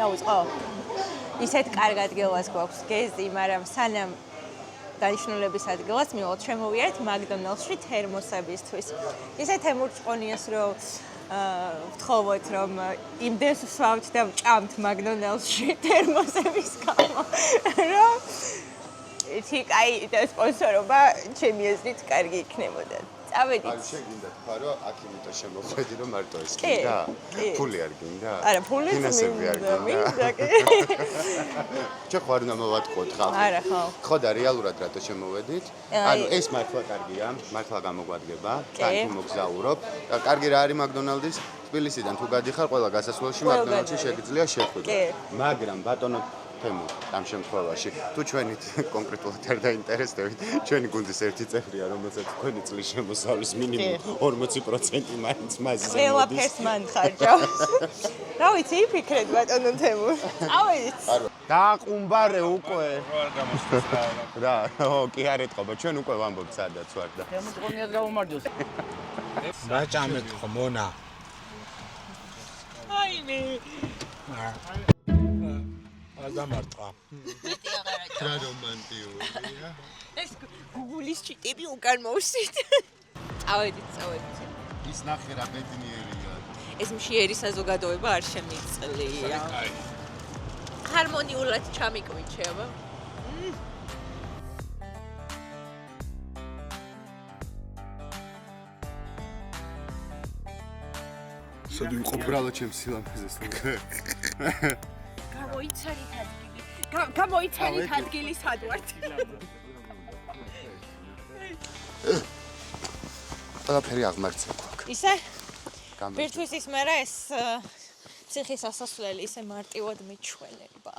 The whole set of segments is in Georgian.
დაუწყო? ისეთ კარგ ადგილას გვაქვს გეზი, მაგრამ სანამ დანიშნულების ადგილას მივიღოთ, შემოვიარეთ მაკდონალდსში თერმოსებისთვის. ისე თემურჭყონიას რომ ვთხოვოთ რომ იმდენს ვსვავთ და ვჭამთ მაკდონალდსში თერმოსების გამო, რომ ეთი კაი და სპონსორობა ჩემი აზრით კარგი იქნებოდა. წავედით. არ შეგინდა თქვა რომ აქ იმიტომ შემოხვედი რომ მარტო ეს გინდა? ფული არ გინდა? არა, ფული ფინანსები არ მინდა, კი. ჩვენ ხარ უნდა მოვატყოთ ხალხი. არა, ხო. ხო და რეალურად რატო შემოვედით? ანუ ეს მართლა კარგია, მართლა გამოგვადგება, თან თუ მოგზაურობ. კარგი რა არის მაკდონალდის? თბილისიდან თუ გადიხარ, ყველა გასასვლელში მაკდონალდსში შეგიძლია შეხვიდე. მაგრამ ბატონო თემურ ამ შემთხვევაში თუ ჩვენით კონკრეტულად არ დაინტერესდებით, ჩვენი გუნდის ერთი წევრია, რომელსაც თქვენი წლის შემოსავლის მინიმუმ 40% მაინც მასზე მოდის. ყველაფერს მან ხარჯავს. რა ვიცი, იფიქრეთ ბატონო თემურ. წავედით. დააყუმბარე უკვე. არ გამოსწორს რა, ო, კი არ ეთყობა, ჩვენ უკვე ვამბობთ სადაც ვარ და. თემურჭყონიას გაუმარჯოს. რა ჭამეთ ხო მონა? აინე. დამარტყა. რა რომანტიულია. ეს გუგულის ჩიტები უკან მოვსვით. წავედით. ის ნახე რა ბედნიერია. ეს მშიერი საზოგადოება არ შემიძლია. ჰარმონიულად ჩამიკვიჩება. შოდი მყოფრალა ჩემს სილამაზეს. გამოიცალით ადგილი სად ვართ? ყველაფერი აღმართზე გვაქვს. ისე? ბირთვის ის მერე ეს ციხის ასასვლელი ისე მარტივად მიჩვენება.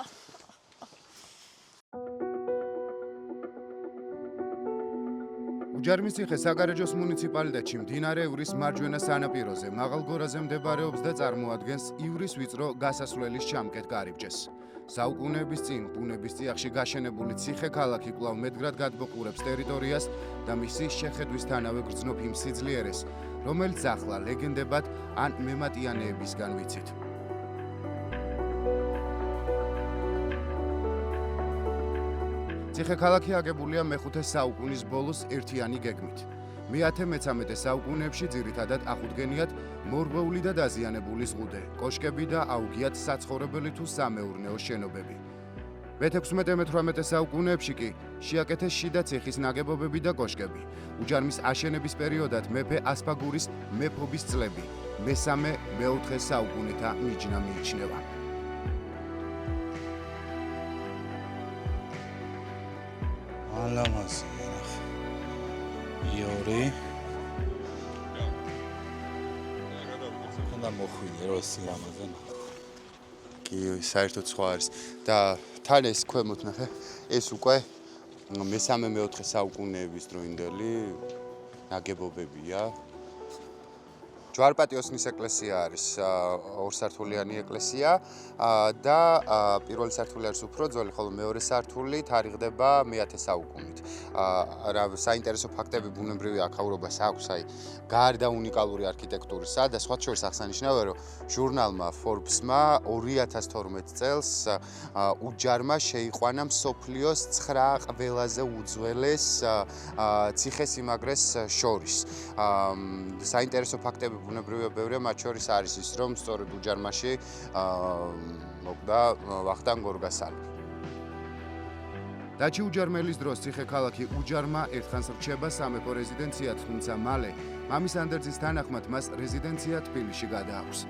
უჯარმის ციხე საგარეჯოს მუნიციპალიტეტში მდინარე ივრის მარჯვენა სანაპიროზე მაღალ გორაზე მდებარეობს და წარმოადგენს ივრის ვიწრო გასასვლელის ჩამკეთ კარიბჭეს. საუკუნეების წინ ბუნების წიაღში გაშენებული ციხე ქალაქი კვლავ მეტგრად გადმოყურებს ტერიტორიას და მისი შეხედვისთანავე გრძნობ იმ სიძლიერეს, რომელიც ახლა ლეგენდებად ან მემატიანეებისგან ვიცით. ციხე ქალაქი აგებულია მე-5 საუკუნის ბოლოს ერთიანი გეგმით. მე-13 საუკუნეებში ძირითადად აღუდგენიათ მორღვეული და დაზიანებული ზღუდე, კოშკები და აუგიათ საცხოვრებელი თუ სამეურნეო შენობები. მე-16-18 საუკუნეებში კი შეაკეთეს შიდა ციხის ნაგებობები და კოშკები. უჯარმის აშენების პერიოდად მეფე ასფაგურის მეფობის წლები, მე-3-მე-4 საუკუნეთა მიჯნა მიიჩნევა. ალამაზი იური და მოხვილი რო სილამაზე კი, საერთოდ სხვა არის და თან ეს ქვემოთ ნახე, ეს უკვე მე-3-მე-4 საუკუნეების დროინდელი ნაგებობებია. ჯვარპატიოსნის ეკლესია არის ორსართულიანი ეკლესია და პირველი სართული არის უფრო ძველი, ხოლო მეორე სართული თარიღდება მე-10 საუკუნით. რა საინტერესო ფაქტები ბუნებრივი აქაურობას აქვს, აი გარდა უნიკალური არქიტექტურისა და სხვა შორის აღსანიშნავია, რომ ჟურნალმა Forbes-მა 2012 წელს უჯარმა შეიყვანა მსოფლიოს 9 ყველაზე უძველეს ციხესიმაგრეს შორის. საინტერესო ფაქტები ბუნებრივია ბევრია, მათ შორის არის ის, რომ სწორედ უჯარმაში მოკდა ვახტანგ გორგასალი. დაჩი უჯარმელის დროს ციხე ქალაქი უჯარმა ერთხანს რჩება სამეფო რეზიდენციად, თუმცა მალე მამის ანდერძის თანახმად მას რეზიდენცია თბილისში გადააქვს.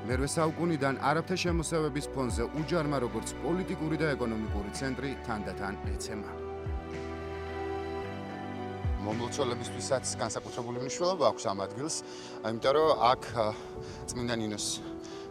მე-8 საუკუნიდან არაბთა შემოსევების ფონზე უჯარმა როგორც პოლიტიკური და ეკონომიკური ცენტრი თანდათან ეცემა. მომლოცველებისთვისაც განსაკუთრებული მნიშვნელობა აქვს ამ ადგილს, იმიტომ რომ აქ წმინდა ნინოს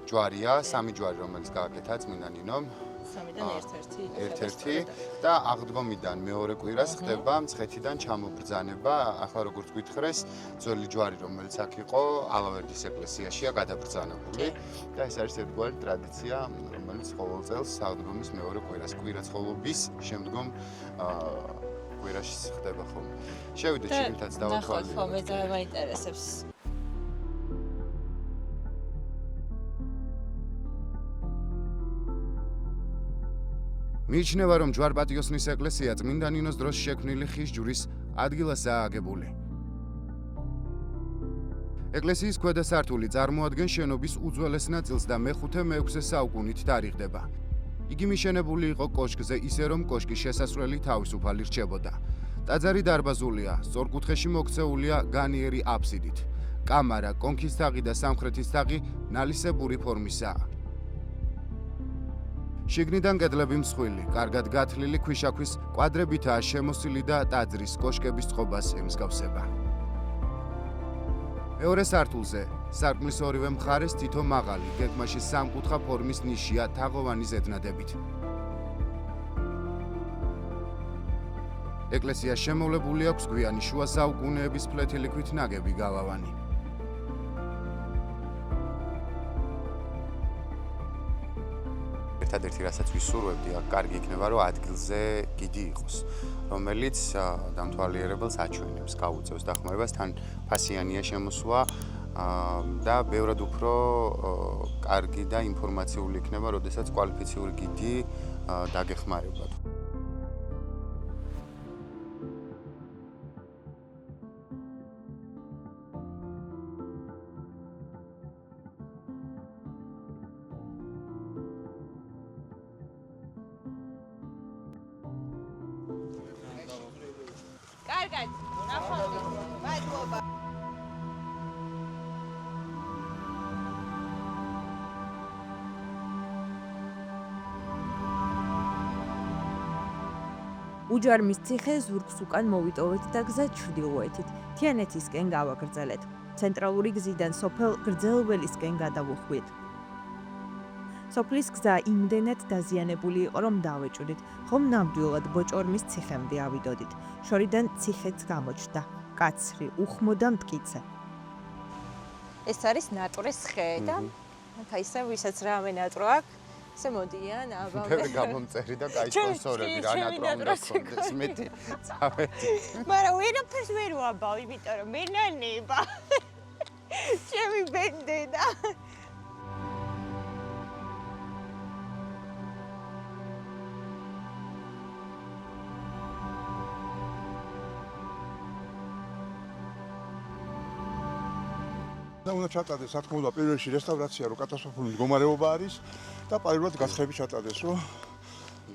ჯვარია, 3 ჯვარი, რომელიც გააკეთა წმინდა ნინომ. 3-დან 1-1. ერთ-ერთი და აღდგომიდან მეორე კვირას ხდება მცხეთიდან ჩამობრძანება. ახლა როგორც გითხრეს, ძველი ჯვარი, რომელიც აქ იყო, ალავერდის ეკლესიაშია გადაბრძანებული და ეს არის ერთგვარი ტრადიცია, რომელიც ყოველ წელს აღდგომის მეორე კვირას, კვირაცხოვობის შემდგომ კვირაში ხდება ხოლმე. შევიდეთ შიგნითაც დავათვალიეროთ. ხო, მე დაინტერესებს. მიიჩნევა, რომ ჯვარ-პატიოსნის ეკლესია წმინდა ნინოს დროს შექმნილი ხის ჯვრის ადგილასაა აგებული. ეკლესიის ქვედა სართული წარმოადგენს შენობის უძველეს ნაწილს და მე-5-მე-6 საუკუნით თარიღდება. იგი მიშენებული იყო კოშკზე, ისე რომ კოშკის შესასვლელი თავისუფალი რჩებოდა. ტაძარი დარბაზულია, სწორკუთხედში მოქცეულია განიერი აფსიდით. კამარა, კონქის თაღი და სამხრეთის თაღი ნალისებური ფორმისაა. შიგნიდან კედლები მსხვილი, კარგად გათლილი ქვიშაქვის კვადრებითაა შემოსილი და ტაძრის კოშკების წყობას ემსგავსება. მეორე სართულზე, სარკმლის ორივე მხარეს თითო მაღალი, გეგმაში სამკუთხა ფორმის ნიშია თაღოვანი ზედნადებით. ეკლესიას შემოვლებული აქვს გვიანი შუა საუკუნეების ფლეთილი ქვით ნაგები გალავანი. ერთადერთი რასაც ვისურვებდი, კარგი იქნება, რომ ადგილზე გიდი იყოს, რომელიც დამთვალიერებელს აჩვენებს, გაუწევს დახმარებას, თან ფასიანია შემოსვა და ბევრად უფრო კარგი და ინფორმაციული იქნება, როდესაც კვალიფიციური გიდი დაგეხმარება. კარგად, ნახავდი. მადლობა. უჯარმის ციხე ზურგს უკან მოვიტოვეთ და გზა ჩრდილოეთით, თიანეთისკენ გავაგრძელეთ. ცენტრალური გზიდან სოფელ გრძელველისკენ გადავუხვით. სოფლის გზა იმდენად დაზიანებული იყო, რომ დავეჭვდით, ხომ ნამდვილად ბოჭორმის ციხემდე ავიდოდით. შორიდან ციხეც გამოჩნდა, კაცრი, უხმო და მტკიცე. ეს არის ნატურის ხე და აი ისე ვისაც რამე ნატრო აქვს, ისე მოდიან, აბა. მე გამომწერი და კაი სპონსორები რა ნატრო უნდა გქონდეს, მეტი წავედი. მაგრამ ვერაფერს ვერ ვაბავ, იმიტომ რომ მე ნანება. ჩემი ბენდედა. და უნდა ჩატარდეს, რა თქმა უნდა, პირველში რესტავრაცია, რომ კატასტროფული მდგომარეობა არის და პარალელურად გათხრები ჩატარდეს, რომ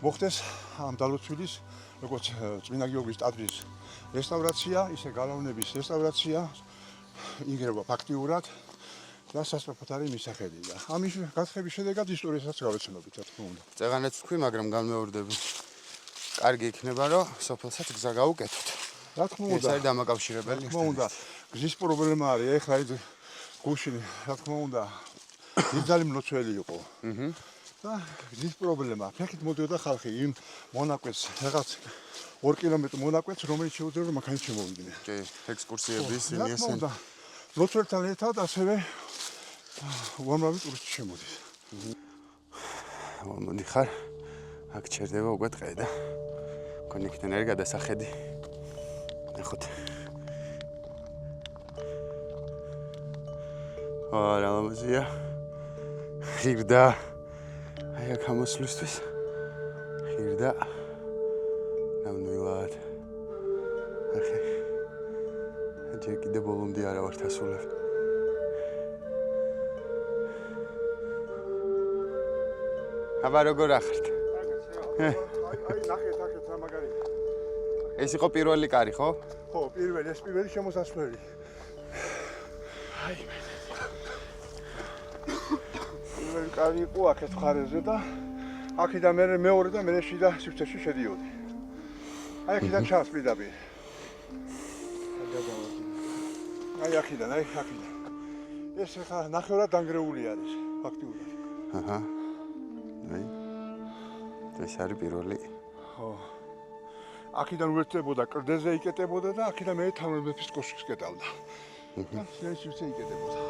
მოხდეს ამ დალოცვილის, როგორც წმინდა გიორგის ტაძრის რესტავრაცია, ისე გალავნების რესტავრაცია, ინგრევა ფაქტიურად და სასწრაფოდ არის მისახედი და ამის გათხრების შედეგად ისტორიასაც გავეცნობით, რა თქმა უნდა. წეღანაც ვქვი, მაგრამ განმეორდები. კარგი იქნება, რომ სოფელსაც გზა გაუკეთოთ. რა თქმა უნდა. ეს არის დამაკავშირებელი. რა თქმა უნდა, გზის პრობლემა არის, ეხლა ის გუშინ, რა თქმა უნდა, ძალი მლოცველი იყო. და გზის პრობლემა. ფეხით მოდიოდა ხალხი იმ მონაკვეთს, რაღაც 2 კილომეტრი მონაკვეთს, რომელიც შეუძლია რომ მანქანით შემოვიდნენ. კი, ექსკურსიების რა თქმა უნდა, მლოცველთან ერთად ასევე უამრავი ტურისტი შემოდის. მოდიხარ, აქ ჩერდება უკვე დღე და კონექტენ არის გადასახედი. ნახოთ. რა ლამაზია. ხირდა. აი აქ ამოსვლისთვის. ხირდა. ნამდვილად. ახლა. ჯერ კიდე ბოლომდე არა ვარ დასულებ. აბა როგორ ახართ? აი, ნახეთ რა მაგარია. ეს იყო პირველი კარი, ხო? ხო, პირველი, ეს პირველი შემოსასვლელი. აი. პირველი კარი იყო აქეთ მხარეზე და აქედან მეორე და მე შიდა სივრცეში შედიოდი. აი აქედან ჩანს პირდაპირ. აი აქედან. ეს ხა ნახევრად დანგრეული არის, ფაქტიურად. აჰა. აი. ეს არის პირველი. ხო. აქედან უერთდებოდა კრდეზე იკეტებოდა და აქედან მე თამრების კოშკს კეტავდა. და სივრცე იკეტებოდა.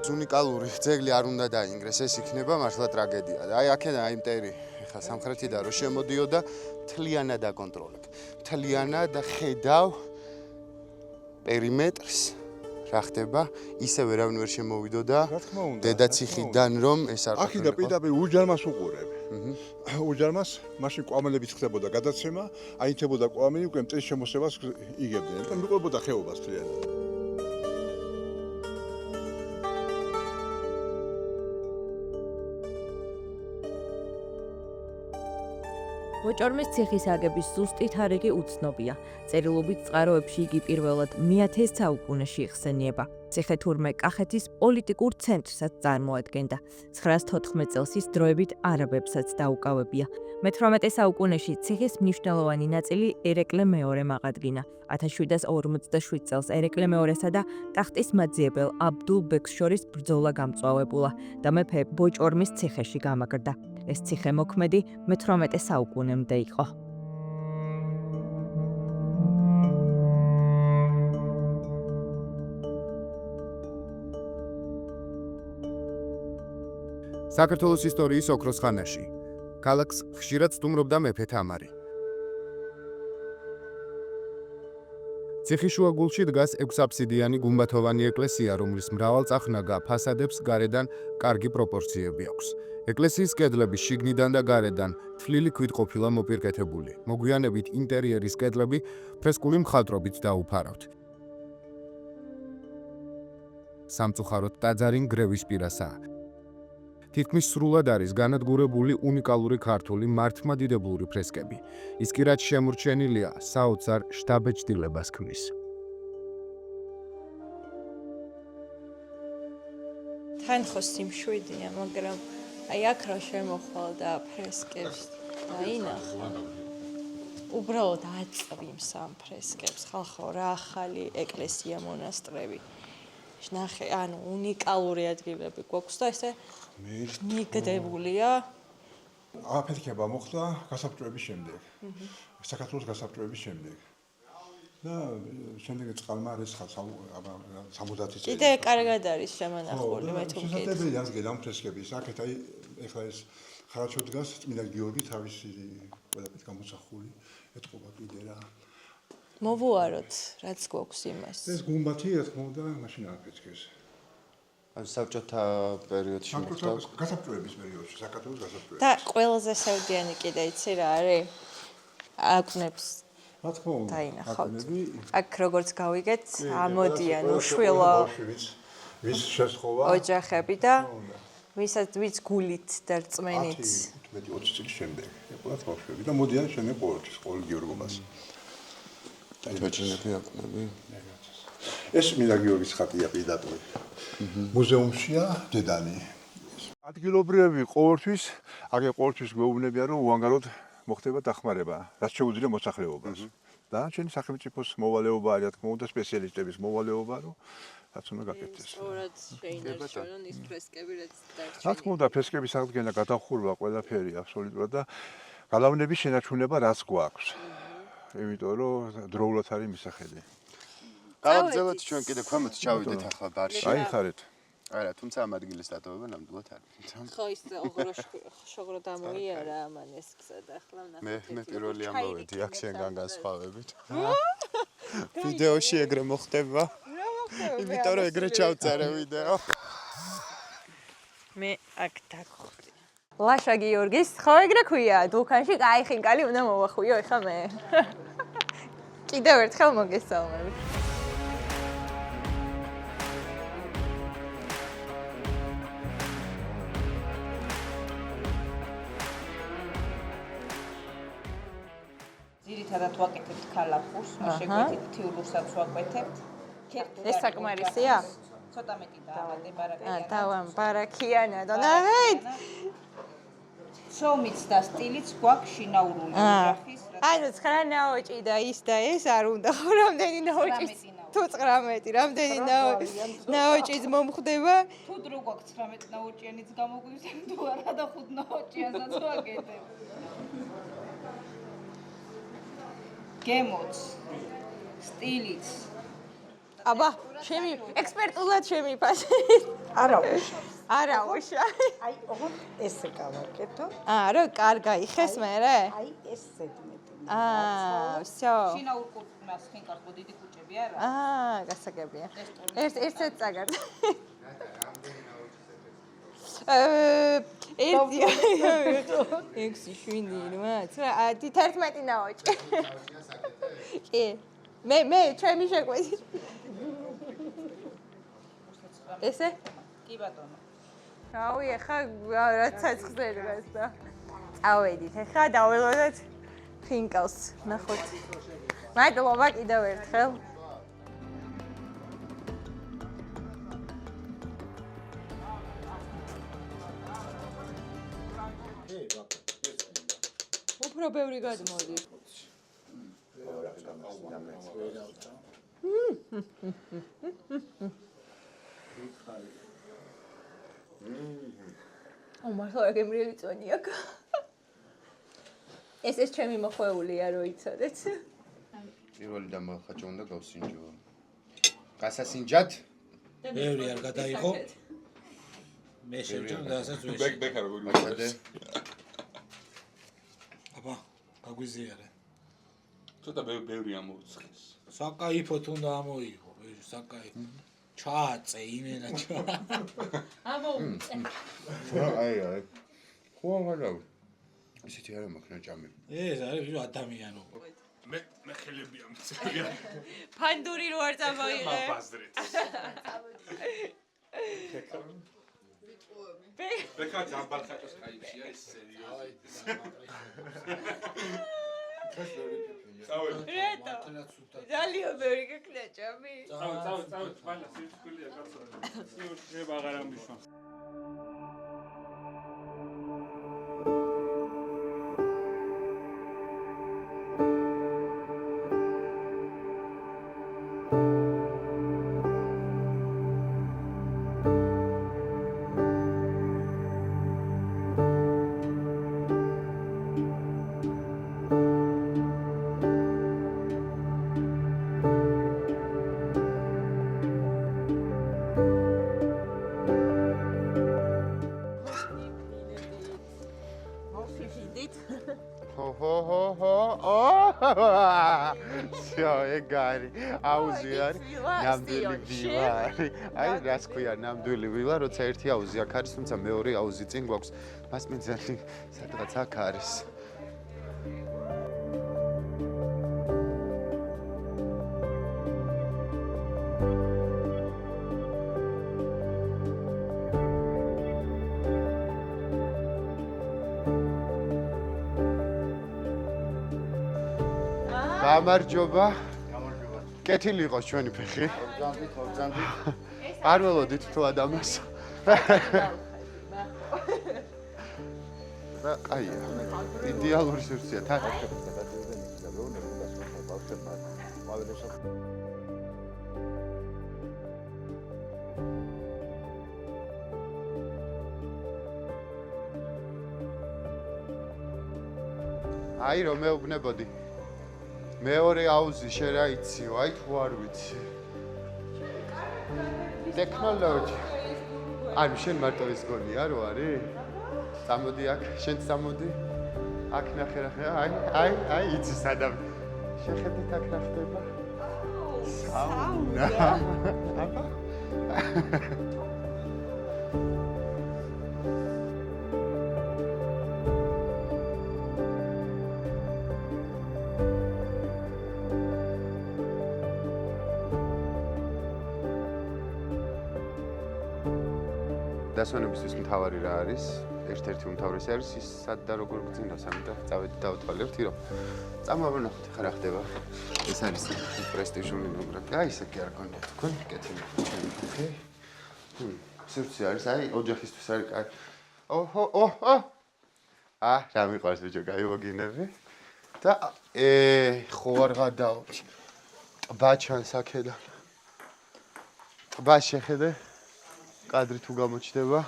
უნიკალური ძეგლი არ უნდა დაინგრეს, ეს იქნება მართლა ტრაგედია. აი აქედან აი მტერი, ხა სამხრეთიდან რო შემოდიოდა, მთლიანად აკონტროლებ. მთლიანად ხედავ პერიმეტრს, რა ხდება? ისე ვერავინ ვერ შემოვიდოდა რა თქმა უნდა. დედაციხიდან რომ ეს არ აქედან პირდაპირ უჯარმას უყურებ. უჯარმას მაშინ კვამლებით ხდებოდა გადაცემა, აინთებოდა კვამლი, უკვე მტრის შემოსევას იგებდნენ და მიყვებოდა ხეობას თლიანად. ბოჭორმის ციხის აგების ზუსტი თარიღი უცნობია. წერილობით წყაროებში იგი პირველად მე-10 საუკუნეში იხსენიება. ციხე თურმე კახეთის პოლიტიკურ ცენტრსაც წარმოადგენდა. 914 წელს ის დროებით არაბებსაც დაუკავებია. მე-18 საუკუნეში ციხის მნიშვნელოვანი ნაწილი ერეკლე მეორემ აღადგინა. 1757 წელს ერეკლე მეორესა და ტახტის მაძიებელ აბდულ ბექს შორის ბრძოლა გამწვავებულა და მეფე ბოჭორმის ციხეში გამაგრდა. ეს ციხე მოქმედი მე-18 საუკუნემდე იყო. საქართველოს ისტორიის ოქროს ხანაში ქალაქს ხშირად სტუმრობდა მეფე თამარი. ციხის შუაგულში დგას 6-აფსიდიანი გუმბათოვანი ეკლესია, რომლის მრავალწახნაგა ფასადებს გარედან კარგი პროპორციები აქვს. ეკლესიის კედლები შიგნიდან და გარედან თლილი ქვით ყოფილა მოპირკეთებული. მოგვიანებით ინტერიერის კედლები ფრესკული მხატვრობით დაუფარავთ. სამწუხაროდ ტაძარი ნგრევის პირასაა. თითქმის სრულად არის განადგურებული უნიკალური ქართული მართლმადიდებლური ფრესკები. ის კი რაც შემორჩენილია, საოცარ შთაბეჭდილებას ქმნის. თან ხო სიმშვიდეა, მაგრამ აი აქ რა შემოხვალ და ფრესკებს დაინახა. უბრალოდ აწვიმს ამ ფრესკებს, ხალხო რა ახალი ეკლესია მონასტრები. ნახე, ანუ უნიკალური ადგილები გვაქვს და ესე მიგდებულია. აფეთქება მოხდა გასაბჭოების შემდეგ. საქართველოს გასაბჭოების შემდეგ. და შემდეგ წყალმა რესხა 70 წელი. კიდე კარგად არის შემონახული, მე თუ მგეთ. შესაძლებელია ამ ფრესკების. აქეთ აი ეხლა ეს ხარაჩო დგას წმინდა გიორგი თავისი ყველაფერით გამოსახული, ეთყობა კიდე რა. მოვუაროთ, რაც გვაქვს იმას. ეს გუმბათი რა თქმა უნდა მაშინ აფეთქეს. ან საბჭოთა პერიოდში მოხდა გასაბჭოების პერიოდში, საქართველოს გასაბჭოების. და ყველაზე სევდიანი კიდე იცი რა არის? აკვნებს რა თქმა უნდა. დაინახავთ. აქ როგორც გავიგეთ, ამოდიან უშვილო ვის შესხოვა ოჯახები და ვიც გულით და რწმენით 15-20 წლის შემდეგ. ეყოლათ ბავშვები და მოდიან შემდეგ ყოველთვის ყოველ გიორგობას. ბეჭინები აკვნები. ეს მინდა გიორგის ხატია პირდაპირ. მუზეუმშია დედანი. ადგილობრივები ყოველთვის, აგე ყოველთვის გვეუბნებიან, რომ უანგაროდ მოხდება დახმარება, რაც შეუძლია მოსახლეობას. და ჩვენი სახელმწიფოს მოვალეობა არის, რა თქმა უნდა, სპეციალისტების მოვალეობა, რომ რაც უნდა გაკეთდეს. სწორად შეინარჩუნონ ის ფრესკები, რაც დარჩენილია. რა თქმა უნდა, ფრესკების აღდგენა, გადახურვა, ყველაფერი აბსოლუტურად და გალავნების შენარჩუნება რაც გვაქვს. იმიტომ რომ დროულად არის მისახედი. გავაგზავნოთ ჩვენ კიდე ქვემოთ ჩავიდეთ ახლა ბარში. აიხარეთ. არა, თუმცა ამ ადგილის დატოვება ნამდვილად არ მინდა. ხო ის ოღრო დამოიარა ამან ეს გზა და ახლა ნახეთ. მე პირველი ამოვედი აქ შენგან განსხვავებით. ვიდეოში ეგრე მოხდება. იმიტომ რომ ეგრე ჩავწერე ვიდეო. მე აქ დაგხვდი. ლაშა გიორგის ხო ეგრე ქვია, დუქანში კაი ხინკალი უნდა მოვახვიო ეხა მე. კიდევ ერთხელ მოგესალმებით. ძირითადად ვაკეთებთ ქალაფურს, შეგვიძლია თიულურსაც ვაკეთებთ. ეს საკმარისია? ცოტა მეტი დაავადე ბარაკია. დავამბარაკიანა და ნახეთ. ცომიც და სტილიც გვაქვს შინაურული ოჯახის. ანუ 9 ნაოჭი და ის და ეს არ უნდა ხო რამდენი ნაოჭი? თუ 19, რამდენი ნაოჭიც მომხდება? თუ დრო გვაქვს 19 ნაოჭიანიც გამოგვივსებ თუ არა და 5 ნაოჭიანსაც ვაკეთებ. გემოც სტილიც აბა, ჩემი ექსპერტულად შემიფასე. არა უშა. აი ოღონდ ესე გავაკეთო. რა კარგა იხეს მერე? აი ეს ზედმეტი. всё. შინაურ კურთხმას ხინკარს დიდი კუჭები გასაგები არა? გასაგებია. ერთ წაგარ. ერთი 6 7 8 11 ნაოჭი. კი. მე ჩემი შეკვეთი. ესე? კი ბატონო. აუ, ეხა რაც საცხზე დგას და წავედით. ეხა დაველოდოთ ფინკალს. ნახოთ. მადლობა კიდევ ერთხელ. უფრო ბევრი გადმოდის. მართლა გემრიელი წონი აქვს. ეს ჩემი მოხვეულია, რო იცოდეთ. პირველი და მოხაჭო უნდა გავსინჯო. გასასინჯად? ბევრი არ გადაიღო. მე შევჭამ დასაც ვერ. ბეკა როგორ მაგადე. აბა, გაგვიზიარე. ცოტა ბევრი ამოუცხეს. საკაიფოთ უნდა ამოიღო, საკაიფო. ჩააწე იმენა ჩა. ამოუწე. აი. ხო აღარა. ისეთი არა მაქვს ჭამი. ეს არის ვიო ადამიანო. მე ხელები ამწევია. ფანდური რო არ წამოიღე. ბაზრით. ბეკა გამბალხაჭოს კაიფია ეს სერიოზი. რეტო. ძალიან ბევრი გეკნა ჭამი. წავ, მალა სიცხულია კაცო. სიუშვება აღარ ამიშვა. ეგარი აუზი არის ნამდვილი ვილა არის აი რას ქვია ნამდვილი ვილა როცა ერთი აუზი აქ არის თუმცა მეორე აუზი წინ გვაქვს მას მეძალი სადღაც აქ არის გამარჯობა. კეთილი იყოს ჩვენი ფეხი. ორჯანდი. არ ველოდით თუ ადამიანს. და აია. იდეალური სივრცეა თან. აი რომ მეუბნებოდი. მეორე აუზი შენ რა იციო, აი თუ არ ვიცი. ტექნოლოგია. აი შენ მარტო ის გონია რო არის? წამოდი აქ, შენ წამოდი. აქ ნახე რა, აი იცი სადამ. შეხედეთ აქ რა ხდება. საუნა. აბა. დასვენებისთვის მთავარი რა არის? ერთ-ერთი უმთავრესი არის ის სად და როგორ გძინავს, ამიტომ წავედი დავთვალებთ, რომ წამოვანახოთ ხა რა ხდება. ეს არის პრესტიჟული ნომრები. აი ესე კი არ გონია თქვენ, კეთილი. სივრცე არის, აი ოჯახისთვის არის კაი. ოჰო. რა მიყვარს ბიჭო, გაივოგინები. და ხო არ გადავთ. ტბა ჩანს აქედან. ტბა შეხედე. კადრი თუ გამოჩნდება.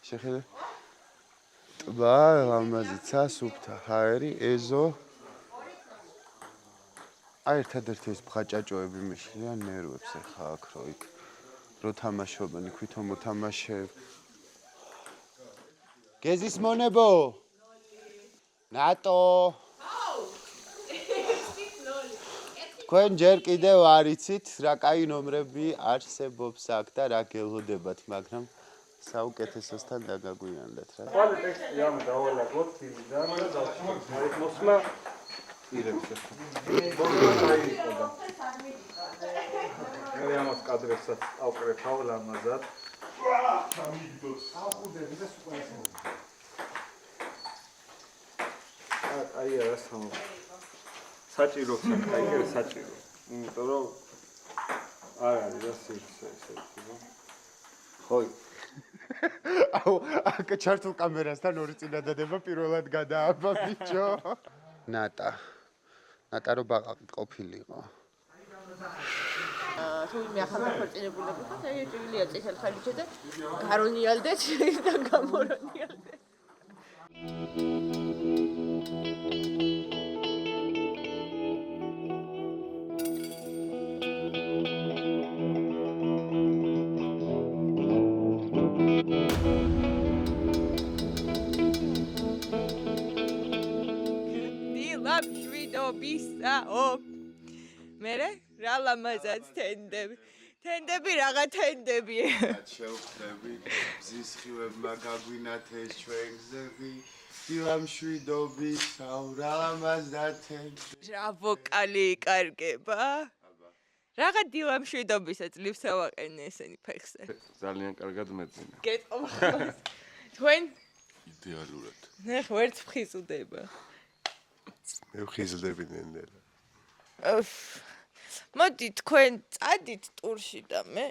შეხედე. ტბა, ლამაზიცა, სუფთა ჰაერი, ეზო. აი ერთადერთი ეს ბღაჭაჭოები მიშლიან ნერვებს ახლა აქ რო იქ. რო თამაშობენ, იქვითო მოთამაშე. გეზის მონებო. ნატო. თქვენ ჯერ კიდევ არ იცით რა კაი ნომრები არსებობს აქ და რა გელოდებათ, მაგრამ საუკეთესოსთან დაგაგვიანდათ რა. Quale text am დავალაგოთ თილიდან და დავშოთ მოსვლა პირებს. მე ამას კადრებსაც ავკრეფავ ლამაზად. აი რა სამ საჭირო აი საჭირო იმიტომ რომ არ არის რა სიცხე ესე ხო აუ, აქ ჩართულ კამერასთან ორი წინადადება პირველად გადააბა ბიჭო. ნატა რო ბაყაყი ყოფილიყო. თუ მე ახლა ქორწინებულები ხარ, აი ჭრილია წითელ ხარჯზე და გარონიალდეთ და გამორონიალდეთ. შვიდობისაო მერე რა ლამაზად თენდები რაღა თენდები შევხვდები ზისხივებმა გაგვინათ ეს ჩვენ გზები დილამშვიდობისაო რა ლამაზად თენდები რა ვოკალი იკარგება რაღა დილამშვიდობისა ძლივს ავაყენე ესენი ფეხზე ძალიან კარგად მეძინა გეტყობა თქვენ იდეალურად ნახ ვერც ფხიზუდება მე ვხიზლდები ნენელა მოდი თქვენ წადით ტურში და მე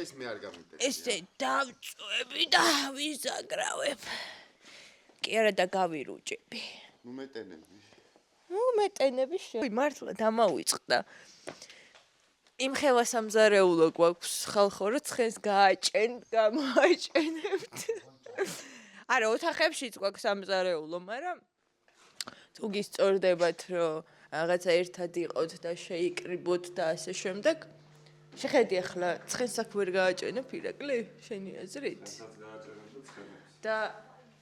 ეს მე არ გამიგდები ესე დავწვევი და ვიზაგრავებ კი არა და გავირუჭები ნუ მეტენები მეტენები მართლა დამავიწყდა იმ ხელასამზარეულო გვაქვს ხალხო რომ ცხენს გამოაჭენებთ არა ოთახებშიც გვაქვს სამზარეულო მაგრამ თუ გისწორდებათ რომ რაღაცა ერთად იყოთ და შეიკრიბოთ და ასე შემდეგ შეხედი ახლა ცხენს აქ ვერ გააჭენებ ირაკლი შენი აზრით და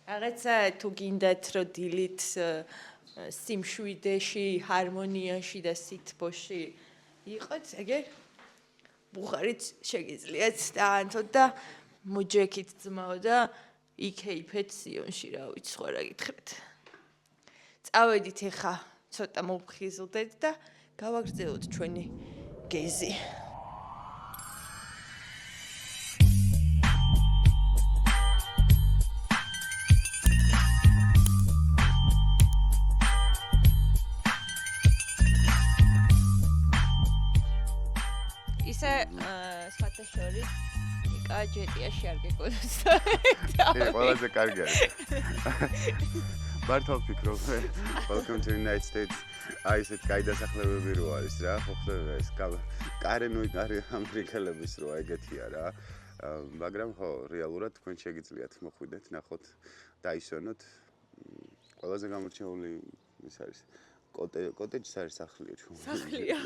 რაღაცა თუ გინდათ რომ დილით სიმშვიდეში ჰარმონიაში და სითბოში იყოთ ეგერ ბუხარიც შეგიძლიათ დაანთოთ და მოჯექით ძმაო და იქეიფეთ სიონში რა ვიცი სხვა რა გითხრათ წავედით ეხა ცოტა მოვხიზლდეთ და გავაგრძელოთ ჩვენი გეზი. ისე სხვათა შორის ნიკა ჯეტიაში არ გეკონოს. ყველაზე კარგი არის. მართალ ფიქრობ, Welcome to the United States. აი ესეთ კაი დასახლებები რო არის რა, ხო ხდება ეს კარენოი ამერიკელების რო ეგეთია რა. მაგრამ ხო, რეალურად თქვენ შეგიძლიათ მოხვიდეთ, ნახოთ, დაისვენოთ. ყველაზე გამორჩეული ის არის კოტეჯს არის სახლია ჩვენ. სახლია.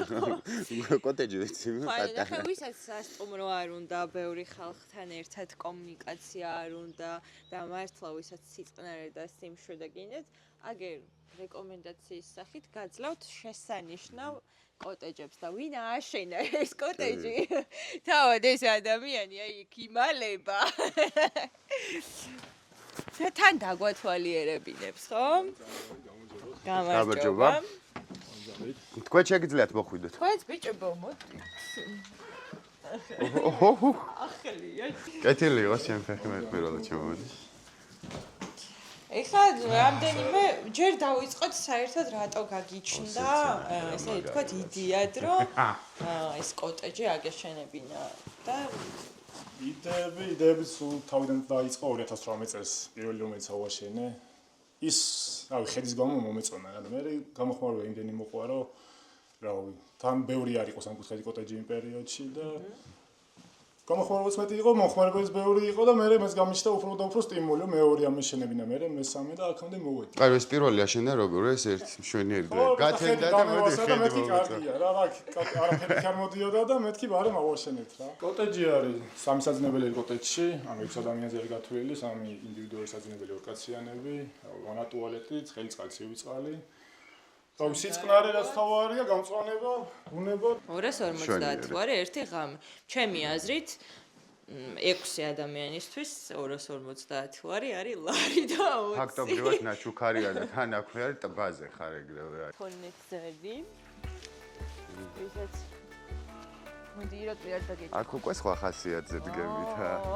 კოტეჯი ვიცი, ხაი, ნახე ვისაც სასტუმრო არ უნდა, ბევრი ხალხთან ერთად კომუნიკაცია არ უნდა და მართლა ვისაც სიწყნარე და სიმშვიდე გინდათ, აგერ რეკომენდაციის სახით გაძლევთ შესანიშნავ კოტეჯებს და ვინ ააშენა ეს კოტეჯი? თავად ეს ადამიანი აი იქ იმალება. თან დაგვათვალიერებინებს, ხო? გამარჯობა. თქვენ შეგიძლიათ მოხვიდეთ. თქვენც ბიჭებო მოდით. ახალია. კეთილი იყო შენ ფეხი მე პირველად შემოვედი. ეხლა რამდენიმე ჯერ დავიწყოთ საერთოდ რატო გაგიჩნდა ესე ვთქვათ იდეად რომ ეს კოტეჯი აგეშენებინა და იდეები სულ თავიდან დაიწყო 2018 წელს პირველი რომელიც ავაშენე ის რავი ხედის გამო მომეწონა რა მე გამოხმარება იმდენი მოყვა რომ რავი თან ბევრი არ იყო სამკუთხედი კოტეჯი იმ პერიოდში და გამოხმარებაც მეტი იყო მოხმარებაც ბევრი იყო და მე მეც გამიჩნდა უფრო და უფრო სტიმული მეორე ამეშენებინა მე მესამე და აქამდე მოვედი აი ეს პირველი აშენდა როგორ ეს ერთი მშვენიერი და გათენდა და მოდი ხედი მოვეწა რა არაფერი არ მოდიოდა და მეთქი ბარემ ავაშენეთ რა კოტეჯი არის სამი საძინებელი კოტეჯში ანუ 6 ადამიანზე არის გათვლილი სამი ინდივიდუალური საძინებელი ორკაციანები ვანა ტუალეტი ცხელი წყალი ცივი წყალი თავი სიწყნარე რაც თავარია, გამწვანება, უნება 250 ლარი ერთი ღამე. ჩემი აზრით 6 ადამიანისთვის 250 ლარი არის ლარი და 20. ფაქტობრივად ნაჩუქარია და თან აქვე არის ტბაზე ხარ ეგრევე. ფონეცერი. ისეთ მოდი როტიარ დაგეჭირა. აქ უკვე სხვა ხასიათზე დგებით,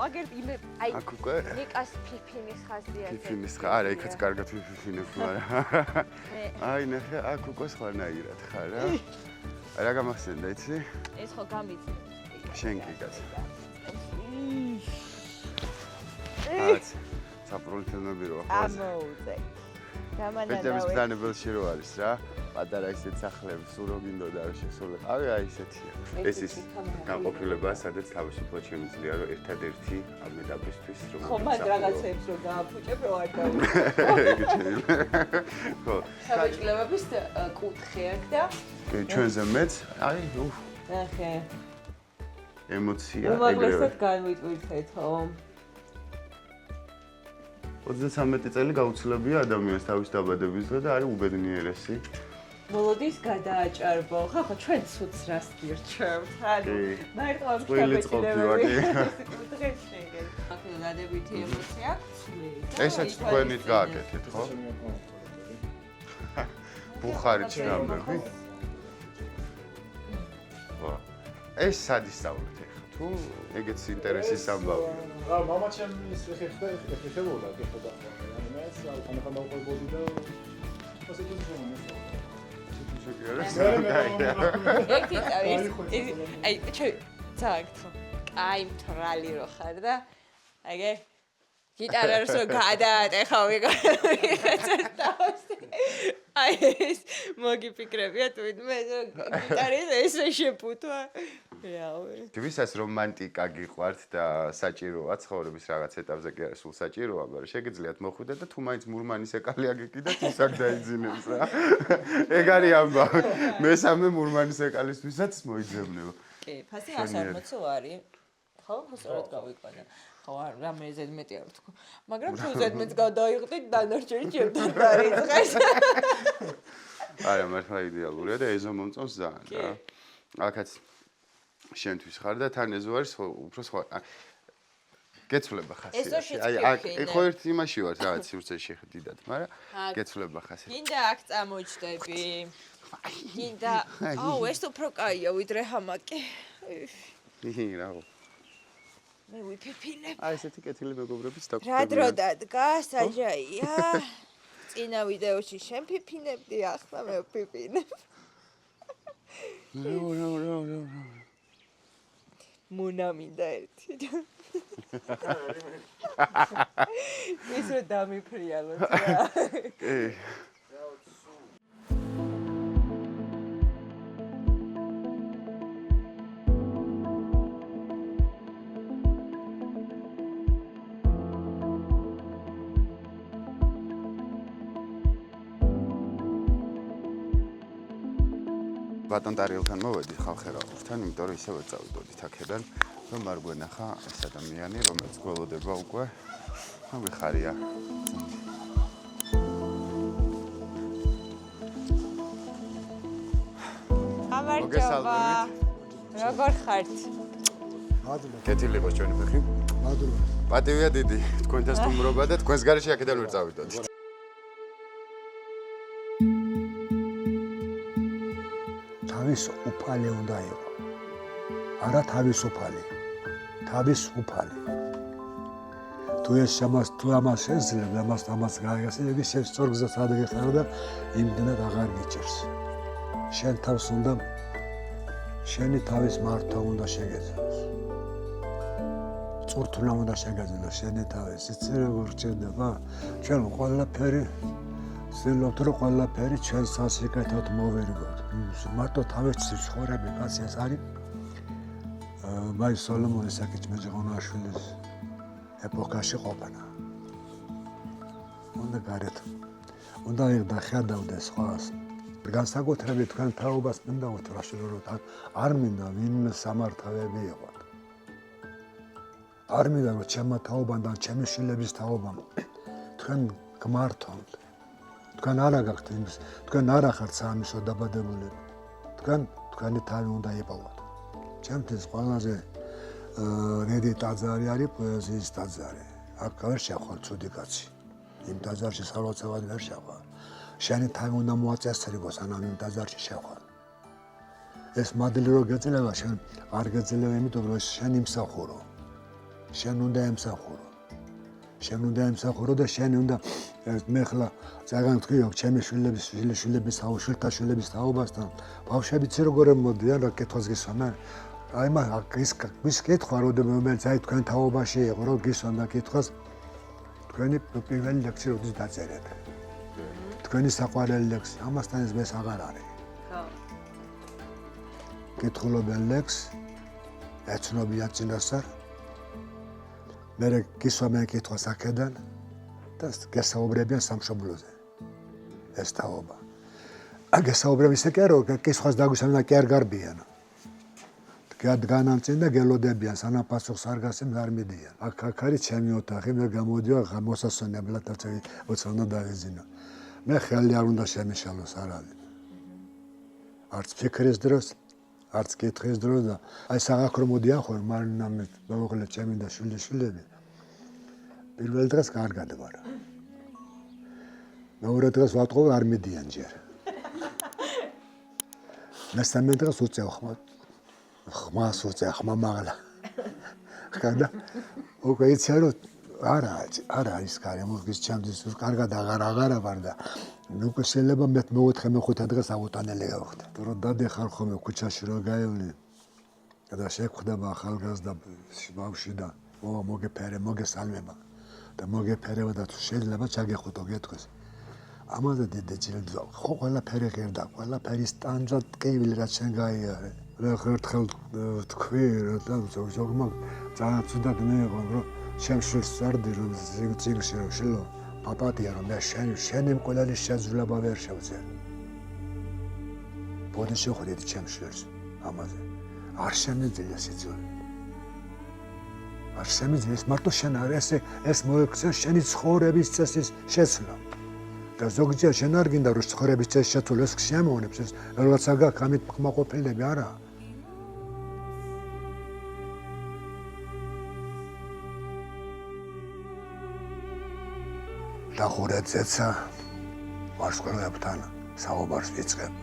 აგერ იმე აი აქ უკვე ნიკას ფიფინის ხასიათზე. ფიფინის არა, იქაც კარგად ფიფინებ, მაგრამ აი ნახე, აქ უკვე სხვანაირად ხარ, რა. რა გამახსენდა, იცი? ეს ხო გამიწი. შენ კი კაცი. აც საფრული ფილმები რო ახლა. ამოუწე. ბეჭდების ბრძანებელში რო არის რა. პატარა ისეთ სახლები, სულ რო გინდოდა რომ შესულიყავი, აი ესეთია. ეს ის განყოფილება, სადაც თავისუფლად შემიძლია რომ ერთადერთი ამედაბისთვის რომ ხო, მაგ რაღაცებს რო გააფუჭებ რო არ დავი. ხო. საბეჭდილებების კუთხე აქ და ჩვენზე მეც, აი, ნახე. ემოცია უმაღლესად განვიტვირთეთ, ხო? 33 წელი გაუცილებია ადამიანს თავის დაბადების დღე და არის უბედნიერესი. მოლოდის გადააჭარბო. ხო, ჩვენ ცუდს რას გირჩევთ? ანუ მარტო ამ საბეჭდილებები. დღეს შეგე. აქ დადებითი ემოცია აქვს. ესაც თქვენით გააკეთეთ, ხო? ბუხარიც რამები. ხო. ეს სად ისწავლეთ ახლა? თუ ეგეც ინტერესის ამბავია. რა მამა ჩემს ეხებოდა, ეხებოდა. ანუ მეც ამხან დავყვებოდი და ასე შეგვიძლია. ერთი წავი აი ჩვენ ძაგთო კაი მთრალი რო ხარ და აიგე გიტარას რო გადაატეხავი აი ეს მოგიფიქრებია თვითმე გიტარის ესე შეფუთვა რეალურად ვისაც რომანტიკა გიყვართ და საჭიროა ცხოვრების რაღაც ეტაპზე კი არა სულ საჭიროა, მაგრამ შეგიძლიათ მოხვიდეთ და თუ მაინც მურმანის ეკალი აგეკიდათ, ის აქ დაიძინებს რა. ეგ არის ამბავი. მესამე მურმანის ეკალისთვისაც მოიძებნება. კი, ფასი 140 არის. ხო, სწორად გავიყვანა. ხო, რამე ზედმეტი არ ვთქვა. მაგრამ თუ ზედმეტს გადაიღდით, დანარჩენი ჩემთან დაიწყეს. არა, მართლა იდეალურია და ეზო მომწონს ძალიან რა. აქაც შენთვის ხარ და თან ეზო არის უფრო სხვა. გეცვლება ხასიათი. აი, ხო ერთ იმაში ვარ რაღაც სივრცეში ხედიდათ, მაგრამ გეცვლება ხასიათი. გინდა აქ წამოჯდები. გინდა, აუ, ეს უფრო კაია ვიდრე ჰამაკი. რა. მე ვიფიფინებ. აი, ესეთი კეთილი მეგობრებიც დაგხვდება. რა დრო დადგა, საჯაია. წინა ვიდეოში შენ ფიფინებდი, ახლა მე ვფიფინებ. რა. მუნა მინდა ერთი. ის რო დამიფრიალოთ რა. ბატონ ტარიელთან მოვედი ხალხერაურთან, იმიტომ რომ ისევ წავიდოდით აქედან, რომ არ გვენახა ეს ადამიანი, რომელიც გველოდება უკვე. მიხარია. გამარჯობა. როგორ ხართ? კეთილი იყოს ჩვენი ფეხი. პატივია დიდი, თქვენთან სტუმრობა და თქვენს გარეშე აქედან ვერ წავიდოდით. თავის უფალი უნდა იყო. არა თავისუფალი. თავისუფალი. თუ ამას შეძლებ, ამას გაიგე, შენ სწორ გზას ადგეხარ და იმდენად აღარ გიჭირს. შენ თავს უნდა შენი თავის მართვა უნდა შეგეძლოს. წურთულა უნდა შეგეძლოს შენი თავის. იცი როგორ რჩება? ჩვენ ყველაფერი ვცდილობთ რომ ყველაფერი ჩვენ სასიკეთოდ მოვერგოთ. მარტო თავის ცხოვრები კაცი ეს არის. მაი სოლომონის საკიჭმეჯღონაშვილის ეპოქაში ყოფნა. უნდა გარეთ. უნდა დახედავდეს სხვას. განსაკუთრებით თქვენ თაობას მინდა უთრაშვილო რომ არ მინდა ვინმე სამართავები იყოთ. არ მინდა რომ ჩემმა თაობამ და ჩემი შვილების თაობამ თქვენ გმართოთ. თქვენ არა გახთ იმის, თქვენ არა ხართ საამისო დაბადებულები. თქვენი თავი უნდა იპოვოთ. ჩემთვის ყველაზე დიდი ტაძარი არის პოეზიის ტაძარი. აქ ვერ შევხვალ ცუდი კაცი. იმ ტაძარში სალოცავად ვერ შევხვალ. შენი თავი უნდა მოაწესრიგო, სანამ იმ ტაძარში შევხვალ. ეს მადლი რო გეძლევა, შენ არ გეძლევა, იმიტომ რომ შენ იმსახურო. შენ უნდა ემსახურო. შენ უნდა ემსახურო და შენ უნდა მე ხლა ძალიან ვთქვი, ჩემი შვილების შვილთა შვილების თაობასთან ბავშვები ცი როგორ მოდიან რა კითხვას გისვამენ. აი ის კითხვა რომელიც აი თქვენ თაობაში იყო, რომ გისვამდა კითხვას, თქვენი პირველი ლექსი როდის დაწერეთ. თქვენი საყვარელი ლექსი, ამასთან ეს მეს აღარ არის. ხო. კითხულობენ ლექსს, ეცნობიან წინასწარ. მე გისვამენ კითხვას აქედან და გესაუბრებიან სამშობლოზე. ეს თაობა. გესაუბრებ ისე კი არა, კითხვას დაგვისვამენ და კი არ გარბიან. განამწინ და გელოდებიან, სანამ პასუხს არ გასცემ არ მიდიან. აქ არის ჩემი ოთახი, მე გამოდივა მოსასვენებლად, როცა უნდა დავიძინო. მე ხელი არ უნდა შემიშალოს არავინ. არც ფიქრის დროს, არც კითხვის დროს და აი საღაქ რომ მოდიან ხოლმე მარინამეთ მეუღლე ჩემი და შვილები. პირველ დღეს კარგად ვარ. მეორე დღეს ვატყობ არ მიდიან ჯერ. მესამე დღეს უწევ ხმას უწევ ხმამაღლა. ხოდა უკვე იცი რომ არა ის კარი მოგის ჩემთვის კარგად აღარ ვარ და უკვე შეიძლება მე მეოთხე მეხუთე დღეს აუტანელი გავხდე. რომ დადეხარ ხოლმე ქუჩაში რომ გაივლი და შეხვდება ახალგაზრდა ბავშვი და მოგეფერე მოგესალმება და მოგეფერება და თუ შეიძლება ჩაგეხუტო გეთქვეს. ამაზე დიდი ჯილდო ხო ყველაფერი ღირდა, ყველაფერი სტანდარტკივილი რაც შენ გაიარე. რა ერთხელ თქვი და ზოგმა ძალიან ცუდად მიიღო რომ შენ შვილს ვარდი რომ ზიგზიგში რომ შილო პაპატია რომ მე შენი მკვლელი შეძლება ვერ შევძე. ბოდი შეხვდით ჩემ შვილს ამაზე. არ შემიძლია სიძულე. არ შემიძლია მარტო შენ არ ეს მოექცე შენი ცხოვრების წესის შეცვლა. და ზოგჯერ შენ არ გინდა რომ ცხოვრების წესის შეცვლა ეს შემოვნებს ეს რაღაცა გაქვს ამით კმაყოფილები არა. დახურეთ ზეცა ვარსკვლავებთან საუბარს ვიწყებ.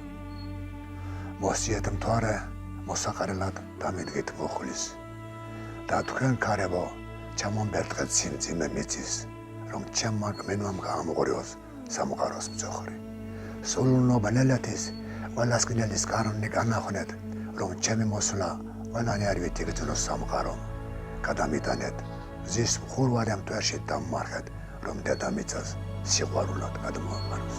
მოსიეთ მთვარე მოსაყარელად დამიდგით მოხulis. და თქვენ ქარებო ჩამომბერტყეთ სიმძიმე მიწის, რომ ჩემმა გმენვამ გაამღორიოს სამყაროს მძოხრი. სულუნობა ნელეთის ყველას კნელის კარონი განახვნეთ, რომ ჩემი მოსვლა ყველანი არ ვიტიგრძნოს სამყარო. გადამიტანეთ ზის მხურვარე მტვერში დამმარხეთ, რომ დედამიწას სიყვარულად გადმოაყაროს.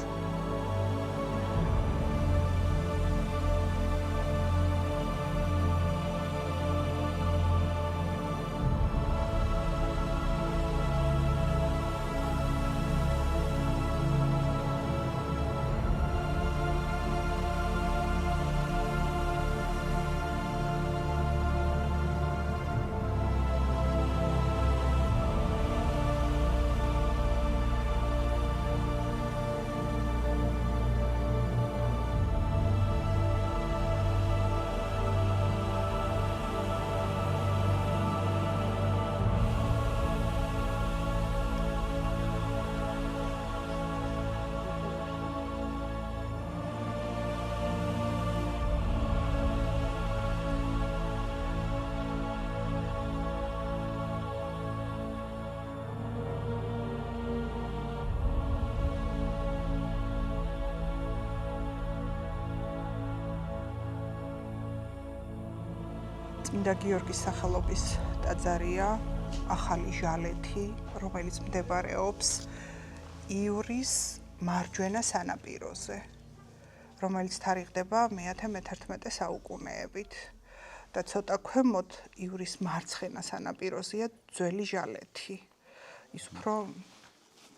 წმინდა გიორგის სახელობის ტაძარია ახალი ჟალეთი, რომელიც მდებარეობს ივრის მარჯვენა სანაპიროზე, რომელიც თარიღდება მე-11 საუკუნეებით და ცოტა ქვემოთ ივრის მარცხენა სანაპიროზეა ძველი ჟალეთი. ის უფრო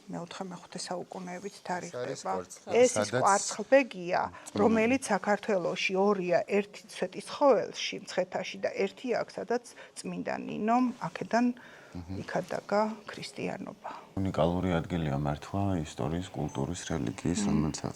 მე-4 საუკუნეებით თარიღდება. ეს ის კვარცხლბეგია, რომელიც საქართველოში ორია, ერთი ცვეტის ხოველში, მცხეთაში და ერთი აქ, სადაც წმინდა ნინომ აქედან იქად დაგა ქრისტიანობა. უნიკალური ადგილია მართლა ისტორიის, კულტურის, რელიგიის, რომელსაც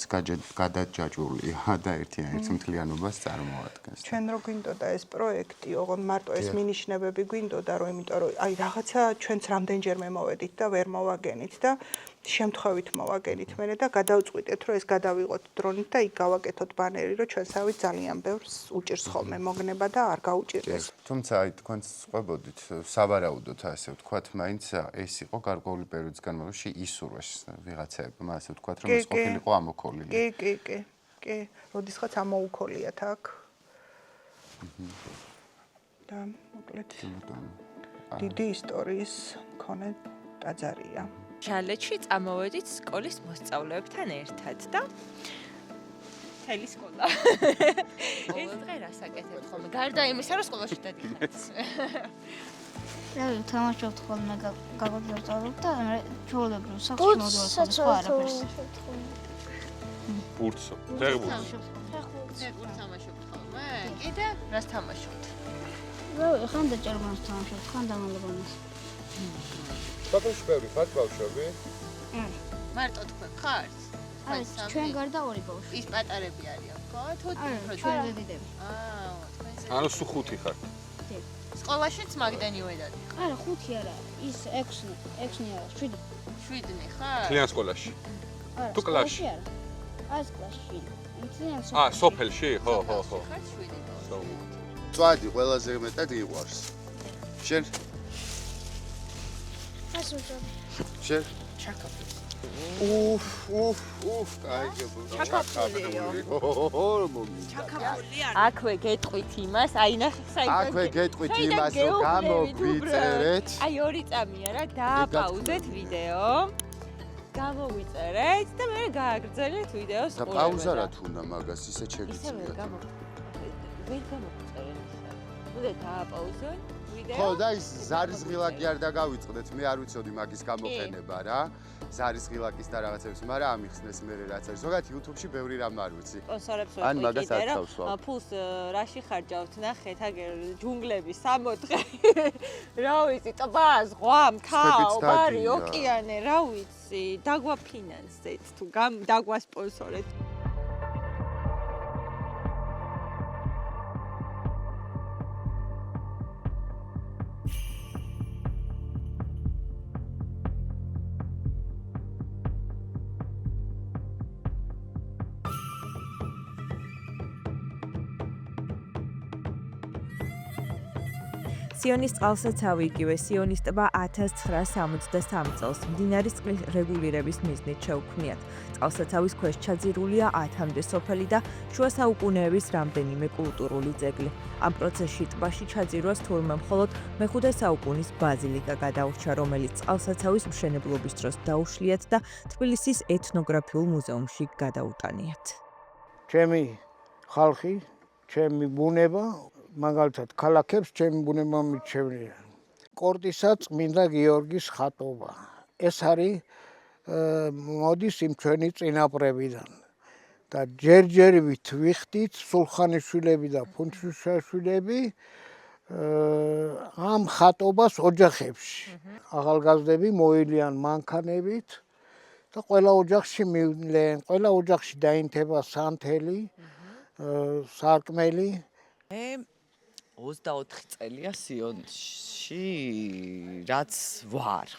გადაჯაჭვულია და ერთიანის მთლიანობას წარმოადგენს. ჩვენ რო გვინდოდა ეს პროექტი, ოღონდ მარტო ეს მინიშნებები გვინდოდა, რომ იმიტომ რომ აი რაღაცა ჩვენც რამდენჯერმე მოვედით და ვერ მოვაგენით და შემთხვევით მოვაგენით მერე და გადავწყვიტეთ, რომ ეს გადავიღოთ დრონით და იქ გავაკეთოთ ბანერი, რომ ჩვენსავით ძალიან ბევრს უჭირს ხოლმე მოგნება და არ გაუჭირდეს. თუმცა აი თქვენც ყვებოდით, სავარაუდოდ ასე ვთქვათ, მაინც ეს იყო გარკვეული პერიოდის განმავლობაში ისურვეს ვიღაცებმა, ასე ვთქვათ, რომ ეს ყოფილიყო ამოქოლილი. კი, როდისღაც ამოუქოლიათ აქ. და მოკლედ დიდი ისტორიის მქონე ტაძარია. ჟალეთში წამოვედით სკოლის მოსწავლეებთან ერთად და მთელი სკოლა. ეს დღე რას აკეთებთ ხოლმე? გარდა იმისა, რომ სკოლაში დადიხართ. თამაშობთ ხოლმე გაგოძებთ და ჩვეულებრივ სახლში მოდივალთ სხვა არაფერს. ბურთსო, ფეხბურთს. ფეხბურთს თამაშობთ ხოლმე? კიდე რას თამაშობთ? ხან დაჭერბანს თამაშობთ, ხან დამალაბანას. სოფელში ბევრი ხართ ბავშვები? მარტო თქვენ ხართ? აი, ჩვენ გარდა ორი ბავშვი. ის პატარები არიან, ხო? თუ ჩვენ ზედიდები. ანუ სულ 5 ხართ. სკოლაშიც მაგდენივე დადიხარ? არა, 5 არა, ის 6 არა, 7. 7 ხარ? თლიან სკოლაში. თუ კლასში? არა. აი, კლასში. სოფელში? ხო. ხარ 7 ბავშვი. წვადი ყველაზე მეტად იყვარს. შენ? შენ? ჩაკაპული. აქვე გეტყვით იმას, აი ნახე საერთოდ. აქვე გეტყვით იმას, რომ გამოვიწერეთ. აი 2 წამია რა, დააპაუზეთ ვიდეო. გამოვიწერეთ და მე გააგრძელეთ ვიდეოს ყურება. და პაუზა რა თუ უნდა მაგას ისე შეგიძლია. ვერ გამოვიწერეთ. უნდა დააპაუზოთ ვიდეო. ხო და ის ზარის ღილაკი არ დაგავიწყდეთ, მე არ ვიცოდი მაგის გამოყენება რა. ზარის ღილაკის და რაღაცების, მაგრამ ამიხსნეს მე რაც არის. ზოგადად YouTube-ში ბევრი რამ არ ვიცი. სპონსორებს ვეთქვი კიდე რომ ფულს რაში ხარჯავთ, ნახეთ აგერ ჯუნგლები 60 რა ვიცი, ტბა, ზღვა, მთა, ბარი, ოკეანე, რა ვიცი, დაგვაფინანსეთ თუ დაგვასპონსორეთ. სიონის წყალსაცავი იგივე სიონის ტბა 1963 წელს მდინარის წყლის რეგულირების მიზნით შეუქმნიათ. წყალსაცავის ქვეშ ჩაძირულია 10-მდე სოფელი და შუა საუკუნეების რამდენიმე კულტურული ძეგლი. ამ პროცესში ტბაში ჩაძირვას თურმე მხოლოდ მე-5 საუკუნის ბაზილიკა გადაურჩა, რომელიც წყალსაცავის მშენებლობის დროს დაუშლიათ და თბილისის ეთნოგრაფიულ მუზეუმში გადაუტანიათ. ჩემი ხალხი, ჩემი ბუნება მაგალითად ქალაქებს ჩემი ბუნება მიჩვენია. კორტისა წმინდა გიორგის ხატობა. ეს არის მოდის იმ ჩვენი წინაპრებიდან. და ჯერჯერობით ვიხდით სულხანიშვილები და ფუნჩუშაშვილები ამ ხატობას ოჯახებში. ახალგაზრდები მოილიან მანქანებით და ყველა ოჯახში მივლენ, ყველა ოჯახში დაინთება სანთელი, სარკმელი. მე 24 წელია სიონში რაც ვარ.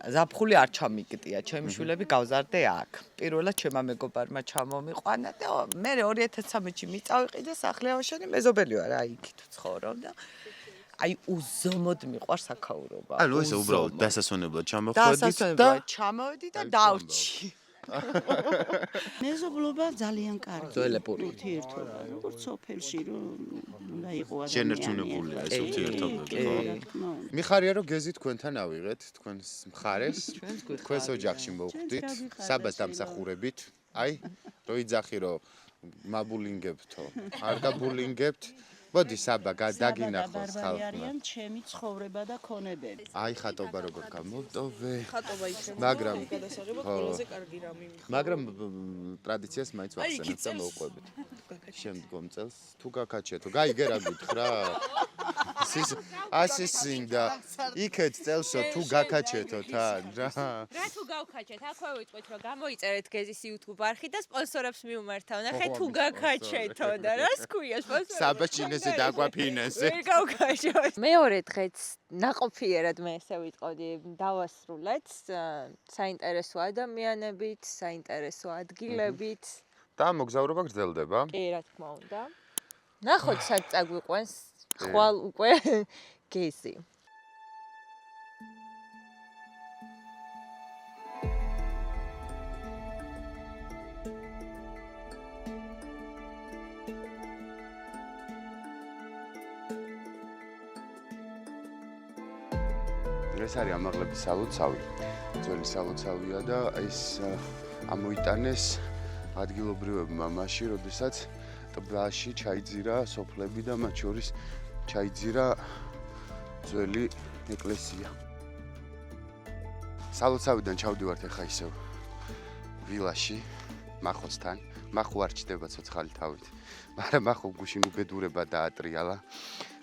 ზაფხული არ ჩამიგდია, ჩემი შვილები გავზარდე აქ. პირველად ჩემმა მეგობარმა ჩამომიყვანა და მე 2013-ში მიწავიყი და სახლი ავაშენე, მეზობელი ვარ, აი იქით ვცხოვრობ და აი უზომოდ მიყვარს აქაურობა. ანუ ესე უბრალოდ დასასვენებლად ჩამოხვედით და ჩამოვედი და დავრჩი. მეზობლობა ძალიან კარგი. ძველებური ურთიერთობა, როგორც სოფელში რომ უნდა იყო ადამიანი. შენერჩუნებულია ეს ურთიერთობა. მიხარია რომ გეზი თქვენთან ავიღეთ, თქვენს მხარეს, თქვენს ოჯახში მოვხვდით, საბას დამსახურებით. აი, რო იძახი რომ მაბულინგებთო, არ გაბულინგებთ. მოდი საბა დაგინახოს ხალხმა. არიან ჩემი ცხოვრება და ქონებები. აი ხატობა როგორ გამოვტოვე. ხატობა იქნება, მაგრამ გადასაღებად ყველაზე კარგი რამე. მაგრამ ტრადიციას მაინც ვახსენებთ და მოვყვებით. შემდგომ წელს თუ გაკაჩეთო, გაიგე რა გითხრა? ასისინდა. იქეთ წელსო თუ გაკაჩეთო თან რა. რა თუ გავკაჩეთ, აქვე ვიტყვით რომ გამოიწერეთ გეზის YouTube არხი და სპონსორებს მიუმართავ. ნახე თუ გაკაჩეთო და რა სქუია სპონსორები. საბაჩინეზე დაგვაფინანსე. ვერ გავკაჩოთ. მეორე დღეც ნაყოფიერად მე ესე ვიტყოდი დავასრულეთ საინტერესო ადამიანებით, საინტერესო ადგილებით. და მოგზაურობა გრძელდება? კი, რა თქმა უნდა. ნახოთ სად წაგვიყვანს ხვალ უკვე გეზი. ეს არის ამაღლების სალოცავი. ძველი სალოცავია და ეს ამოიტანეს ადგილობრივებმა მაშინ, როდესაც ტბაში ჩაიძირა სოფლები და მათ შორის ჩაიძირა ძველი ეკლესია. სალოცავიდან ჩავდივართ ახლა ისევ ვილაში, მახოსთან. მახო არ ჩდება ცოცხალი თავით, მაგრამ მახო გუშინ უბედურება დაატრიალა.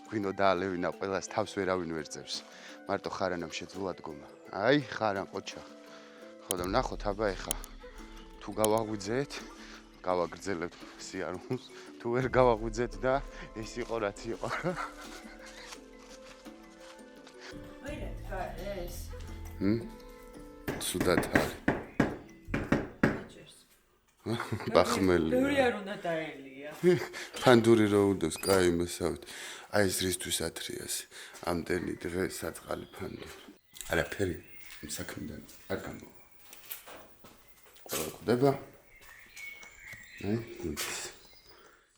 გვინო დაალევინა ყველას თავს ვერავინ ვერ წერს. მარტო ხარანამ შეძლო დგომა. აი, ხარან ყოჩა. ხო და ნახოთ აბა ეხა თუ გავაღვიძეთ, გავაგრძელებთ სიარულს, თუ ვერ გავაღვიძეთ და ეს იყო რაც იყო. სუდად არის. ბახმელი. ბევრი არ უნდა დაელია. ფანდური რო უნდას, კაი მოსავთ. აი ეს რისთვის ათრიას. ამდენი დღე საწყალი ფანდური. არაფერი საქმიდან არ გამოვა. ყდება.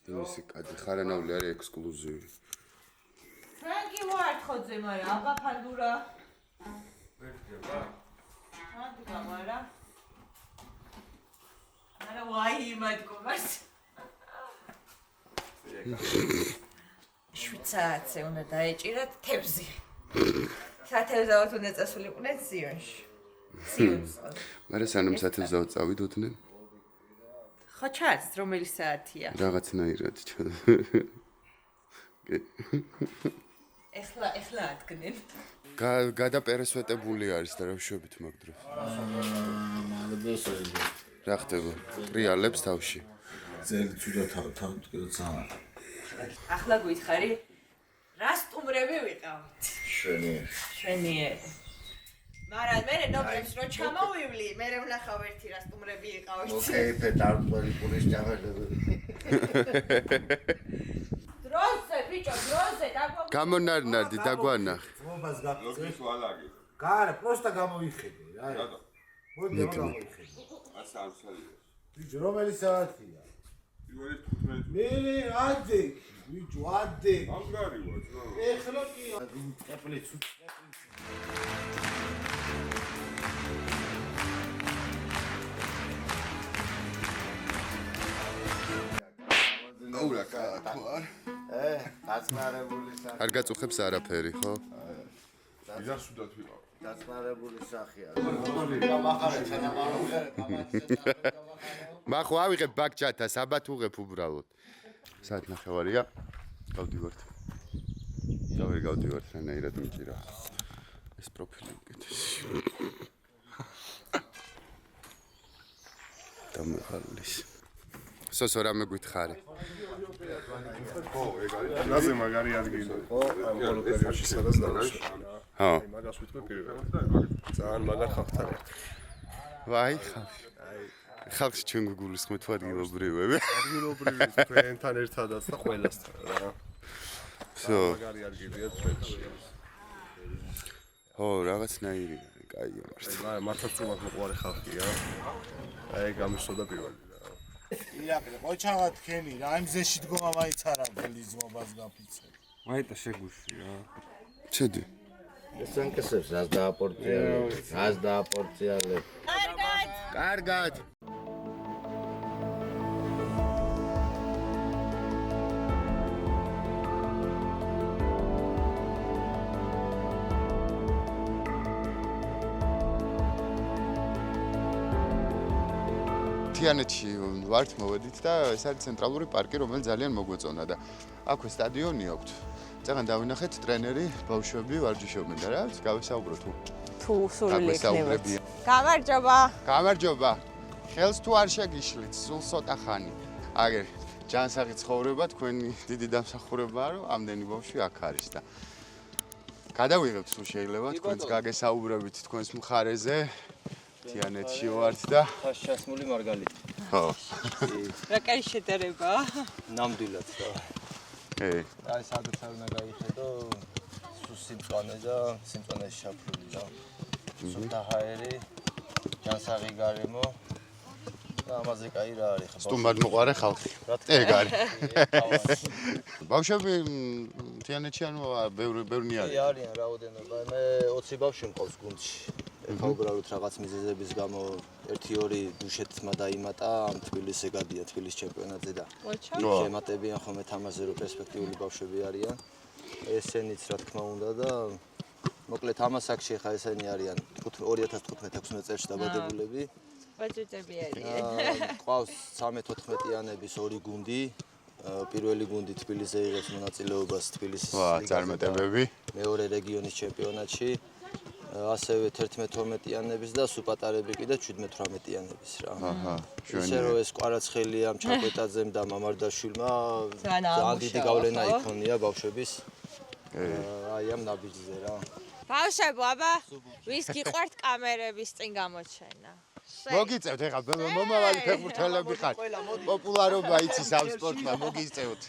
იმისი კადი ხარანაული არის ექსკლუზივი. ფრანკი მოარტყოძე, მაგრამ აბა ფანდურა. ვერ ხდება. აბა მარა. არა ვაი იმადგომას. შვიცააცე უნდა დაეჭირათ თევზი. სათევზაოდ უნდა წასულიყვნენ სიონში. სიონს. მაგრამ სანამ სათევზაოდ წავიდოდნენ? ხო ჩანს რომელი საათია? რაღაცნაირად ჩანს. ეხლა ადგნენ. გადაპერესვეტებული არის და რა ვშვებით მაგ დროს. რა ხდება? ტრიალებს თავში. ძელი ცუდა თავ ახლა გითხარი რა სტუმრები ვიყავით? შვენიერი. მაგრამ მე ნობრებს რო ჩამოვივლი, მე ვნახავ ერთი რა სტუმრები იყავით. ოკეი, პეტარდული პულის ჯაღელები. დროზე ბიჭო, დროზე დაგვაგო. გამონარნარდი დაგვანახ. ძმობას გაფიცეს ვალაგი. გარა, პროსტა გამოიხედე რა. მოდი გამოიხედე. ასე არ შეიძლება. ბიჭო, რომელი საათია? პირველი 15. მე ადე, ბიჭო, ადე. ამგარი ვარ, რა. ეხლა კი წეპლი ცუც. აურა კარ. დაწნარებული სახე. არ გაწუხებს არაფერი, ხო? იზარსუდათ ვიყავ. დაწნარებული სახეა. მახო ავიღებ ბაკჭათა, საბათ უღებ უბრალოდ. საათ ნახევარია. გავდივართ. და ვერ გავდივართ, რანაირად მიჭირა. ეს პროფილი უკეთესი. დამღალის. სოსო რამე გითხარი. ხო, ეგ არის. ნაზე მაგარი ადგილი. ხო, ეს არის სადაც დავაშვა. ხო. მაგას ვიტყვი პირველად. ძალიან მაგარ ხალხთან ერთად. ვაი, ხალხს ჩვენ გულისხმობთ თუ ადგილობრივები. ადგილობრივი თქვენთან ერთადაც და ყველასთან რა. სო. მაგარი ადგილია ჩვენში. ხო, რაღაცნაირი, კაია მართლა. მართლაც უბრალოდ მოყვარე ხალხია. აი, გამისოდა პირველი. იაყი, ყოჩაღა თქვენი რა იმ ზეში დგომა მაინც არ არის ძმობას გაფიცე. მაიტა შეგუში რა. შედი. ეს ანკესებს რას დააპორციალებ. კარგად. თიანეთში ვართ მოვედით და ეს არის ცენტრალური პარკი, რომელიც ძალიან მოგვეწონა და აქვე სტადიონი აქვს. წეგან დავინახეთ ტრენერი ბავშვები ვარჯიშობენ და რა გავესაუბრო თუ სული იქნებათ. გაგესაუბრებია. გამარჯობა. გამარჯობა. ხელს თუ არ შეგიშლით, სულ ცოტა ხანი. აგერ ჯანსაღი ცხოვრება თქვენი დიდი დამსახურებაა, რომ ამდენი ბავშვი აქ არის და გადავიღებთ თუ შეიძლება თქვენს გაგესაუბრებით თქვენს მხარეზე. თიანეთში ვართ და ფაშასმული მარგალიტი. ხო. რა კაი შედარება. ნამდვილად და. აი სადაც არ უნდა გაიხედო სიმწვანე და სიმწვანეში შაფრული და სულთა ჰაერი ჯანსაღი გარემო და ამაზე კაი რა არის ხა სტუმად მოყარე ხალხი. ეგ არის. ბავშვები თიანეთში ანუ ბევრი არის. არიან რაოდენობა. მე 20 ბავშვი მყავს გუნდში. ეხლა უბრალოდ რაღაც მიზეზების გამო 1-2 დუშეთმა დაიმატა, ამ თბილისზე გადიან თბილისის ჩემპიონატზე და შემატებიან ხოლმე თამაშზე რომ პერსპექტიული ბავშვები არიან. ესენიც რა თქმა უნდა და მოკლედ ამას აქში ხა ესენი არიან 2015-16 წელს დაბადებულები. ბაჭუჭები არიან. ყავს 13-14-იანების 2 გუნდი. პირველი გუნდი თბილისზე იღებს მონაწილეობას თბილისის წარმატებები. მეორე რეგიონის ჩემპიონატში. ასევე 11-12-იანების და სუპატარები კიდე 17-18-იანების რა. ისე რომ ეს კვარაცხელიამ ჩაკვეტაძემ და მამარდაშვილმა ძალიან დიდი გავლენა იქონია ბავშვების აი ამ ნაბიჯზე რა. ბავშვებო, აბა, ვის გიყვართ კამერების წინ გამოჩენა? მოგიწევთ ეხლა მომავალი ფეხბურთელები ხარ. პოპულარობა იცის ამ სპორტმა, მოგიწევთ.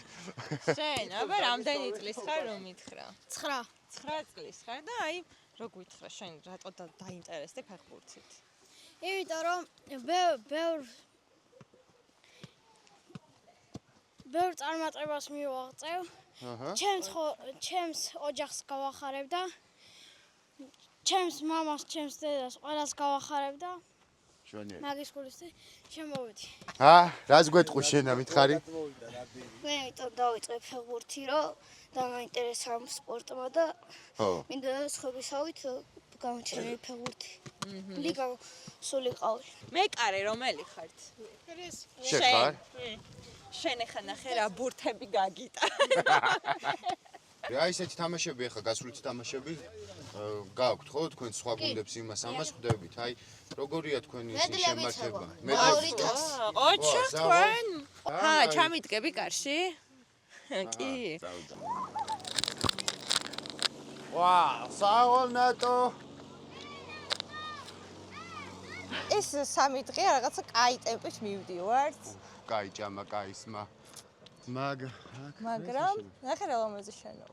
შენ, აბა, რამდენი წლის ხარ რომ მითხრა? 9. 9 წლის ხარ და აი რო გითხრა შენ რატო დაინტერესდე ფეხბურთით? იმიტომ რომ ბევრ წარმატებას მივაღწევ. ჩემს ოჯახს გავახარებ და ჩემს მამას, ჩემს დედას ყველას გავახარებ და მაგის გულისზე შემოვედი. რას გვეტყვი შენ ამითხარი? მე იმიტომ დავიწყე ფეხბურთი, რომ დამაინტერესა ამ სპორტმა და მინდა სხვებისავით გამოჩენილი ფეხბურთი. ლიგა სული ყავი. მეკარე რომელი ხართ? შენ ხარ? შენ ახლა ნახე რა ბურთები გაგიტა. რა ისეთი თამაშები ახლა გასულით თამაშები გააქვთ ხო თქვენ სხვა გუნდებს იმას ამას ხვდებით აი როგორია თქვენი შემართება ოჩო თქვენ ჩამიდგები კარში კი ვა საონატო ეს სამი დღე რაღაცა კაი ტემპით მივდივართ კაი ჭამა კაი სმა მაგრამ ნახე რა ლამაზი შენობა.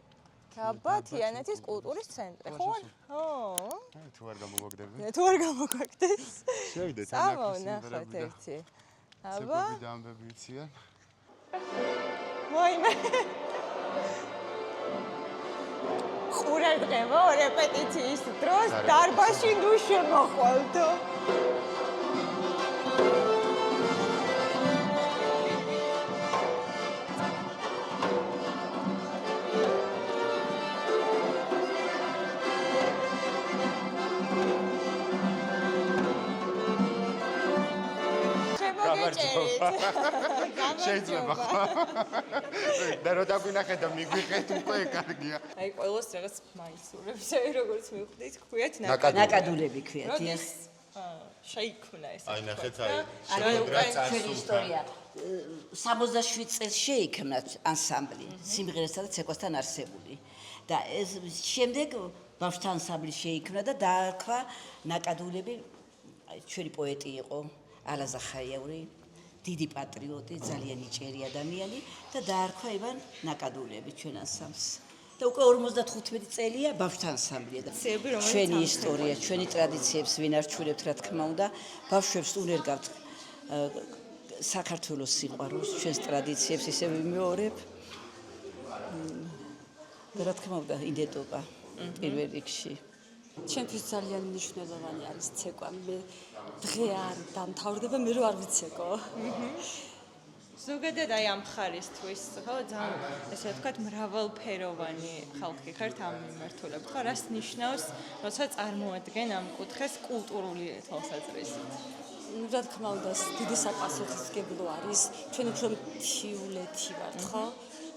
აბა თიანეთის კულტურის ცენტრი, ხო? ხო. თუ არ გამოგაგდები? თუ არ გამოგაგდეს. შევიდეთ სამოვნახოთ ერთი. აბა. ცეკვები და ამბები იციან. მოიმე. ყურადღება რეპეტიციის დროს დარბაზში ნუ შემოხვალთო. შეიძლება ხო? და რო დაგვინახეთ და მიგვიყეთ უკვე კარგია. აი ყველას რაღაც მაისურებს, აი როგორც მივხვდით, ქვიათ ნაკადულები ქვიათ ეს. შეიქმნა ეს. აი ნახეთ აი ჩვენი ისტორია 67 წელს შეიქმნა ანსამბლი სიმღერასა და ცეკვასთან არსებული და ეს შემდეგ ბავშვთა ანსამბლი შეიქმნა და დაარქვა ნაკადულები ჩვენი პოეტი იყო ალა ზახაიაური დიდი პატრიოტი, ძალიან იჭერი ადამიანი და დაარქვა ივან ნაკადულები ჩვენ ანსამბლს. და უკვე 55 წელია ბავშვთა ანსამბლია და ჩვენი ისტორია, ჩვენი ტრადიციებს ვინარჩუნებთ, რა თქმა უნდა, ბავშვებს უნერგავთ საქართველოს სიყვარულს, ჩვენს ტრადიციებს ისე ვიმეორებ. და რა თქმა უნდა, იდენტობა პირველ რიგში. ჩემთვის ძალიან მნიშვნელოვანი არის ცეკვა. მე დღე არ დამთავრდება, მე რო არ ვიცეკო. ზოგადად აი ამ ხარისთვის, ხო, ძალიან ესე ვთქვათ, მრავალფეროვანი ხალხი ხართ ამ მიმართულებით. ხო, რას ნიშნავს, როცა წარმოადგენ ამ კუთხეს კულტურული თვალსაზრისით? რა თქმა უნდა, დიდი საპასუხისმგებლო არის. ჩვენ უფრო მთიულეთი ვართ, ხო?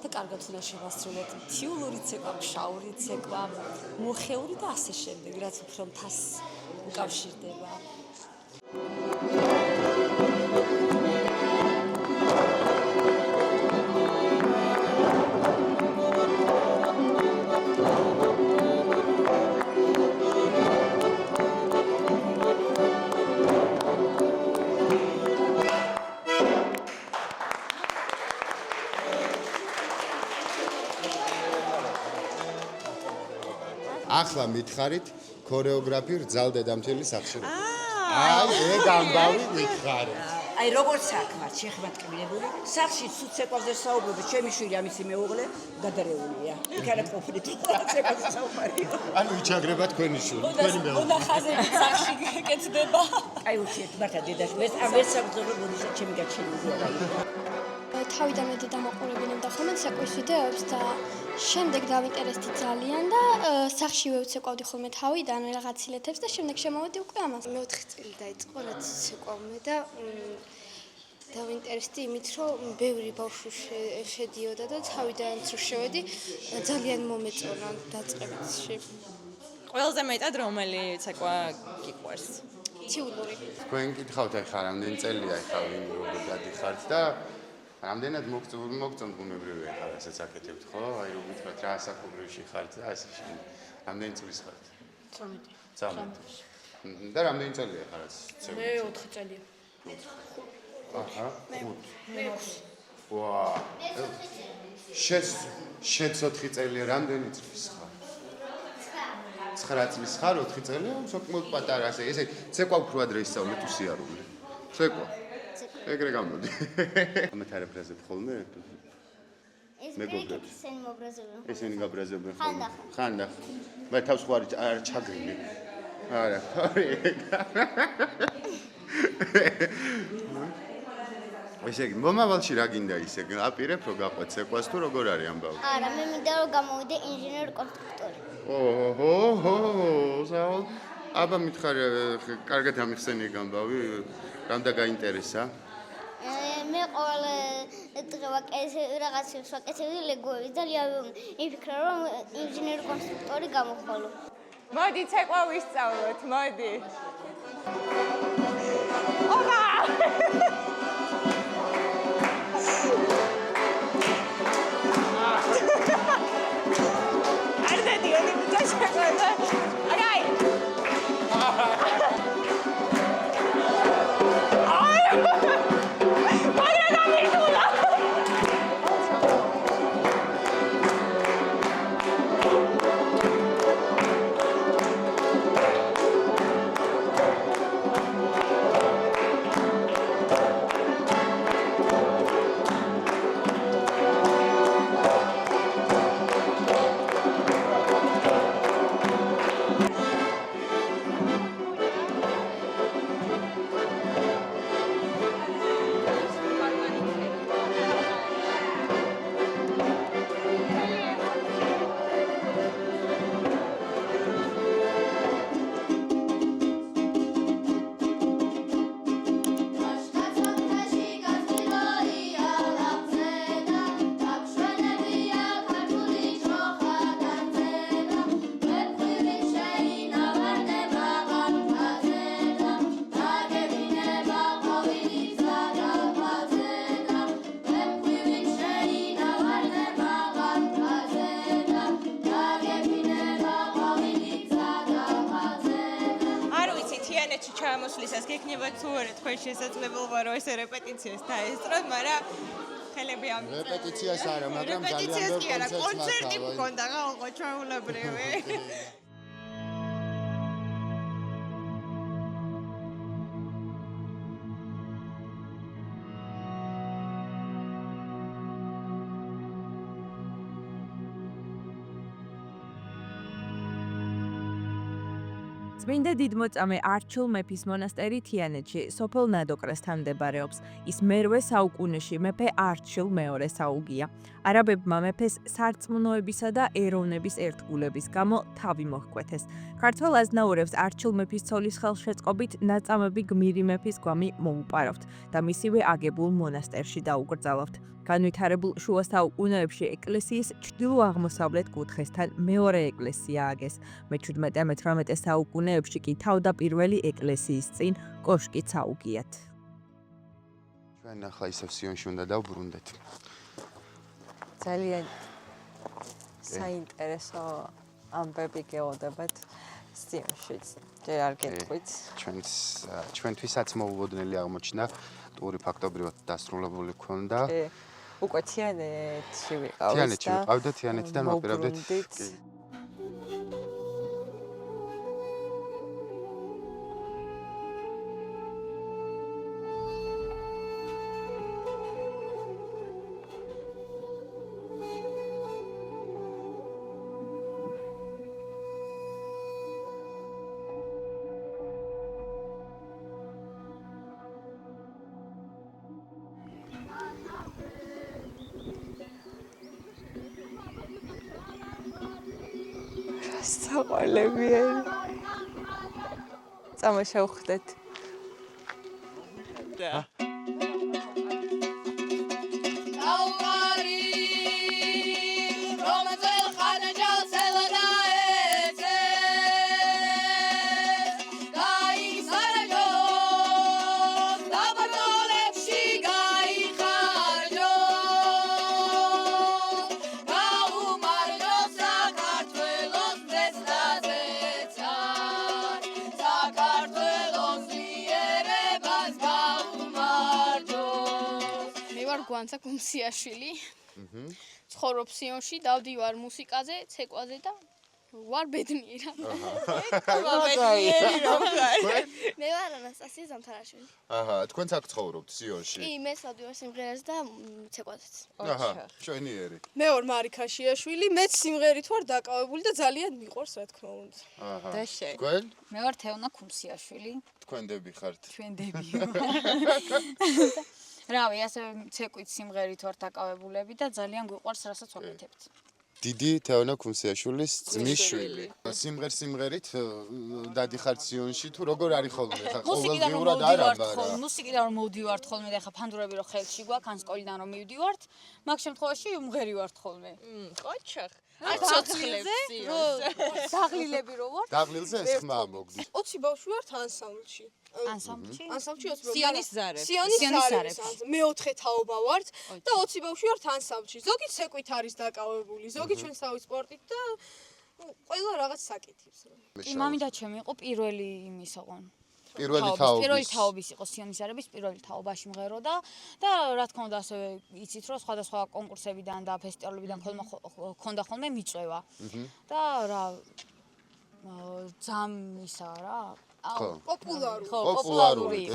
და კარგად უნდა შევასრულოთ. თიულური ცეკვა, შაური ცეკვა, მოხეული და ასე შემდეგ, რაც უფრო მთას უკავშირდება. ახლა მითხარით ქორეოგრაფი რძალ დედამთილის სახში. აი, ეგ ამბავი მითხარით. აი როგორც საქმე, შეხმატკივრებული, სახში სულ ცეკვაზე საუბრობ, ჩემი შვილი ამისი მეუღლე გადარეულია. იქ არა ყოფილი ცეკვაზე საუბარია. ანუ იჩაგრება თქვენი შვილი, თქვენი მეუღლე. უნდა ხაზები სახში გეკეთდება. აი უშიეთ, მართლა დედაში, ეს საბრძოლო ბოდიშა ჩემი გაჩენილია. თავიდან მე დედამაყურებინებდა ხოლმე ცეკვის ვიდეოებს და შემდეგ დავინტერესდი ძალიან და სახში ვეცეკვავდი ხოლმე თავიდან რაღაც ილეთებს და შემდეგ შემოვედი უკვე ამას. მე-4 წელი დაიწყო რაც ცეკვავმე და დავინტერესდი იმით, რომ ბევრი ბავშვი შედიოდა და თავიდანაც რო შევედი ძალიან მომეწონა დაწყებითში. ყველაზე მეტად რომელი ცეკვა გიყვარს? თიულური. თქვენ გითხავთ ახლა რამდენი წელია ახლა ვინ როგორ გადიხართ და რამდენად მოგწონთ ბუნებრივია ახლა რასაც აკეთებთ, ხო? აი რომ გითხრათ რა ასაკობრივში ხართ და ასე შემდეგ. რამდენი წლის ხართ? 13. და რამდენი წელია ახლა რაც ცეკვით? მე 4 წელია. აჰა. მე 6. ვა. შენ 4 წელია რამდენი წლის ხარ? 9 წლის ხარ, 4 წელია, საკმაოდ პატარა ასე. ესე ცეკვა უფრო ადრე ისწავლე თუ სიარული. ცეკვა. ეგრე გამოდი. ამათ არაფრაზებ ხოლმე? მეგობრებს. ესენი მობრაზებენ. ესენი გაბრაზებენ ხოლმე. ხანდახ. მე თავს ხوار არ ჩაგრინე. არა, ესე იგი, მომავალში რა გინდა ისე? აპირებ რომ გაყვეთ ცეკვას თუ როგორ არის ამბავი? არა, მე მინდა რომ გამოვიდე ინჟინერ კონსტრუქტორი. ოჰო, საულ. აბა მითხარ, კარგად ამიხსენე გამბავი, რამდა გაინტერესა? მე ყოველ დღე რაღაცებს ვაკეთებდი ლეგოების და იმფიქრე რომ ინჟინერ კონსტრუქტორი გამოვხვალო. მოდი ცეკვა ვისწავლოთ, მოდი. ოპა! არდეთი ორი მიწაშეკვა და აგაი! ჩამოსვლისას გექნება თუ არა თქვენ შესაძლებელობა რომ ეს რეპეტიციას დაესწროთ, მაგრამ ხელები ამიწევს. რეპეტიციას არა, მაგრამ რეპეტიციას კი არა, კონცერტი მქონდა ხალხო ჩვეულებრივი. წმინდა დიდმოწამე არჩილ მეფის მონასტერი თიანეთში, სოფელ ნადოკრესთან მდებარეობს. ის მერვე საუკუნეში მეფე არჩილ მეორე საუგია. არაბებმა მეფეს სარწმუნოებისა და ეროვნების ერთგულების გამო თავი მოჰკვეთეს. ქართველ აზნაურებს არჩილ მეფის ცოლის ხელშეწყობით ნაწამები გმირი მეფის გვამი მოუპარავთ და მისივე აგებულ მონასტერში დაუკრძალავთ. განვითარებულ შუა საუკუნეებში ეკლესიის ჩრდილო-აღმოსავლეთ კუთხესთან მეორე ეკლესია ააგეს. მე-17-18 საუკუნეებში კი თავდაპირველი ეკლესიის წინ კოშკიც აუგიათ. ჩვენ ახლა ისევ სიონში უნდა დავბრუნდეთ. ძალიან საინტერესო ამბები გეოდებათ სიონშიც. ჯერ არ გეტყვით. ჩვენთვისაც მოულოდნელი აღმოჩნდა ტური ფაქტობრივად დასრულებული ქონდა. უკვე თიანეთში ვიყავით. თიანეთში ვიყავდა, თიანეთიდან ვაპირებდით. საყოლებიანი. წამოშა ვხდეთ. გვანცა გუმსიაშვილი. ცხოვრობ სიონში, დავდივარ მუსიკაზე, ცეკვაზე და ვარ ბედნიერი. მე ვარ ანასტასია ზამთარაშვილი. აჰა, თქვენც აქ ცხოვრობთ სიონში? კი, მე დავდივარ სიმღერაზე და ცეკვაზეც. აჰა, შვენიერი. მე ვარ მარიქაშიაშვილი, მეც სიმღერით ვარ დაკავებული და ძალიან მიყვარს რა თქმა უნდა. აჰა. და შენ? თქვენ? მე ვარ თეონა ქუმსიაშვილი. თქვენ დები ხართ? ჩვენ დები. რავი, ასე ცეკვით სიმღერით ვარ დაკავებულები და ძალიან გვიყვარს რასაც ვაკეთებთ. დიდი თეონა ქუმსიაშვილის ძმის შვილი. სიმღერით დადიხართ სიონში თუ როგორ არის ხოლმე? ხა ყოველდღიურად არა, მაგრამ მუსიკიდან რომ მოვდივართ ხოლმე და ხა ფანდურები რომ ხელში გვაქვს, ან სკოლიდან რომ მივდივართ, მაგ შემთხვევაში უმღერი ვართ ხოლმე. კოჩახ. არ ცოცხლებზე, დაღლილები რო ვართ? დაღლილზე ეს ხმა მოგდის. 20 ბავშვი ვართ ანსამბლში. ანსამბლში? ანსამბლში 20 ბავშვი. სიონის ზარებს. სიონის ზარებს. მეოთხე თაობა ვართ და 20 ბავშვი ვართ ანსამბლში. ზოგი ცეკვით არის დაკავებული, ზოგი ჩვენ სავი სპორტით და ყველა რაღაც საკეთებს. კი, მამიდა ჩემი იყო პირველი იმის ოღონ. პირველი თაობის იყო სიონის ზარების პირველი თაობაში მღეროდა და რა თქმა უნდა ასევე იცით რომ სხვადასხვა კონკურსებიდან და ფესტივალებიდან ქონდა ხოლმე მიწვევა. და რა ძამ ისა რა პოპულარული.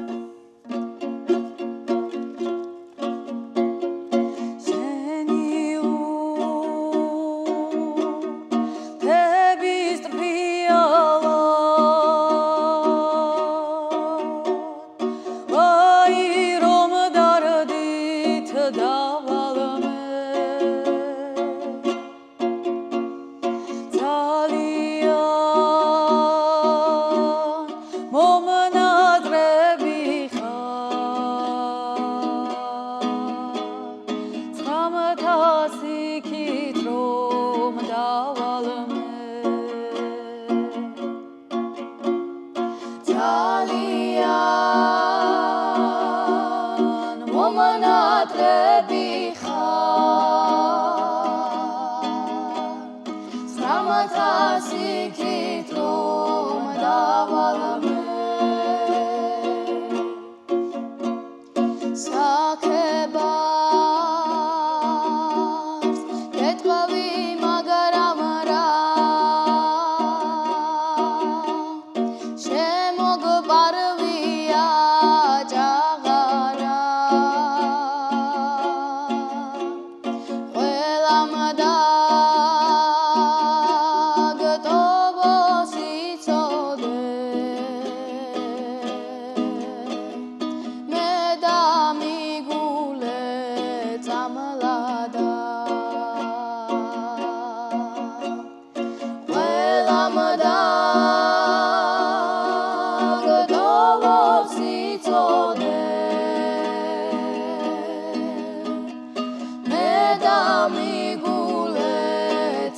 შემოგპარვი წოდე მე დამიგულე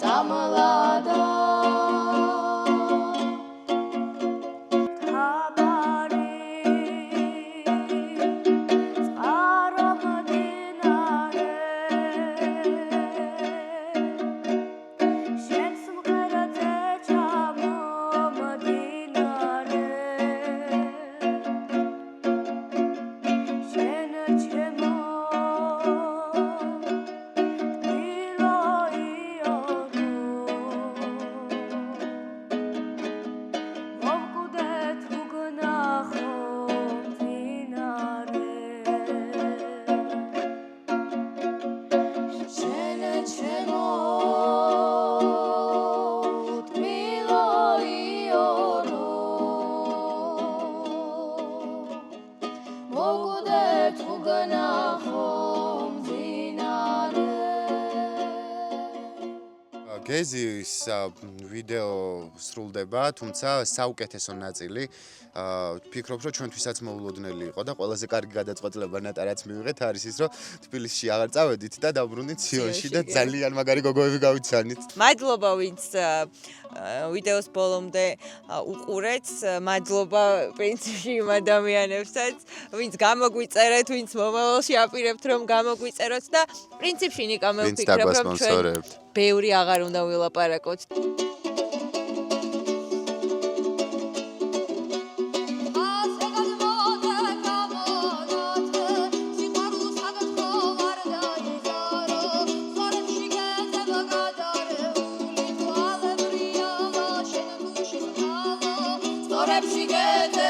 წამლადა გეზის ვიდეო სრულდება, თუმცა საუკეთესო ნაწილი ვფიქრობ, რომ ჩვენთვისაც მოულოდნელი იყო და ყველაზე კარგი გადაწყვეტილება ნატარაც მივიღეთ არის ის, რომ თბილისში აღარ წავედით და დაბრუნდით სიონში და ძალიან მაგარი გოგოები გავიცანით. მადლობა ვინც ვიდეოს ბოლომდე უყურეთ, მადლობა პრინციპში იმ ადამიანებსაც, ვინც გამოგვიწერეთ, ვინც მომავალში აპირებთ რომ გამოგვიწეროთ და პრინციპში ნიკა მე ვფიქრობ რომ ჩვენ ბევრი აღარ უნდა ვილაპარაკოთ. She gets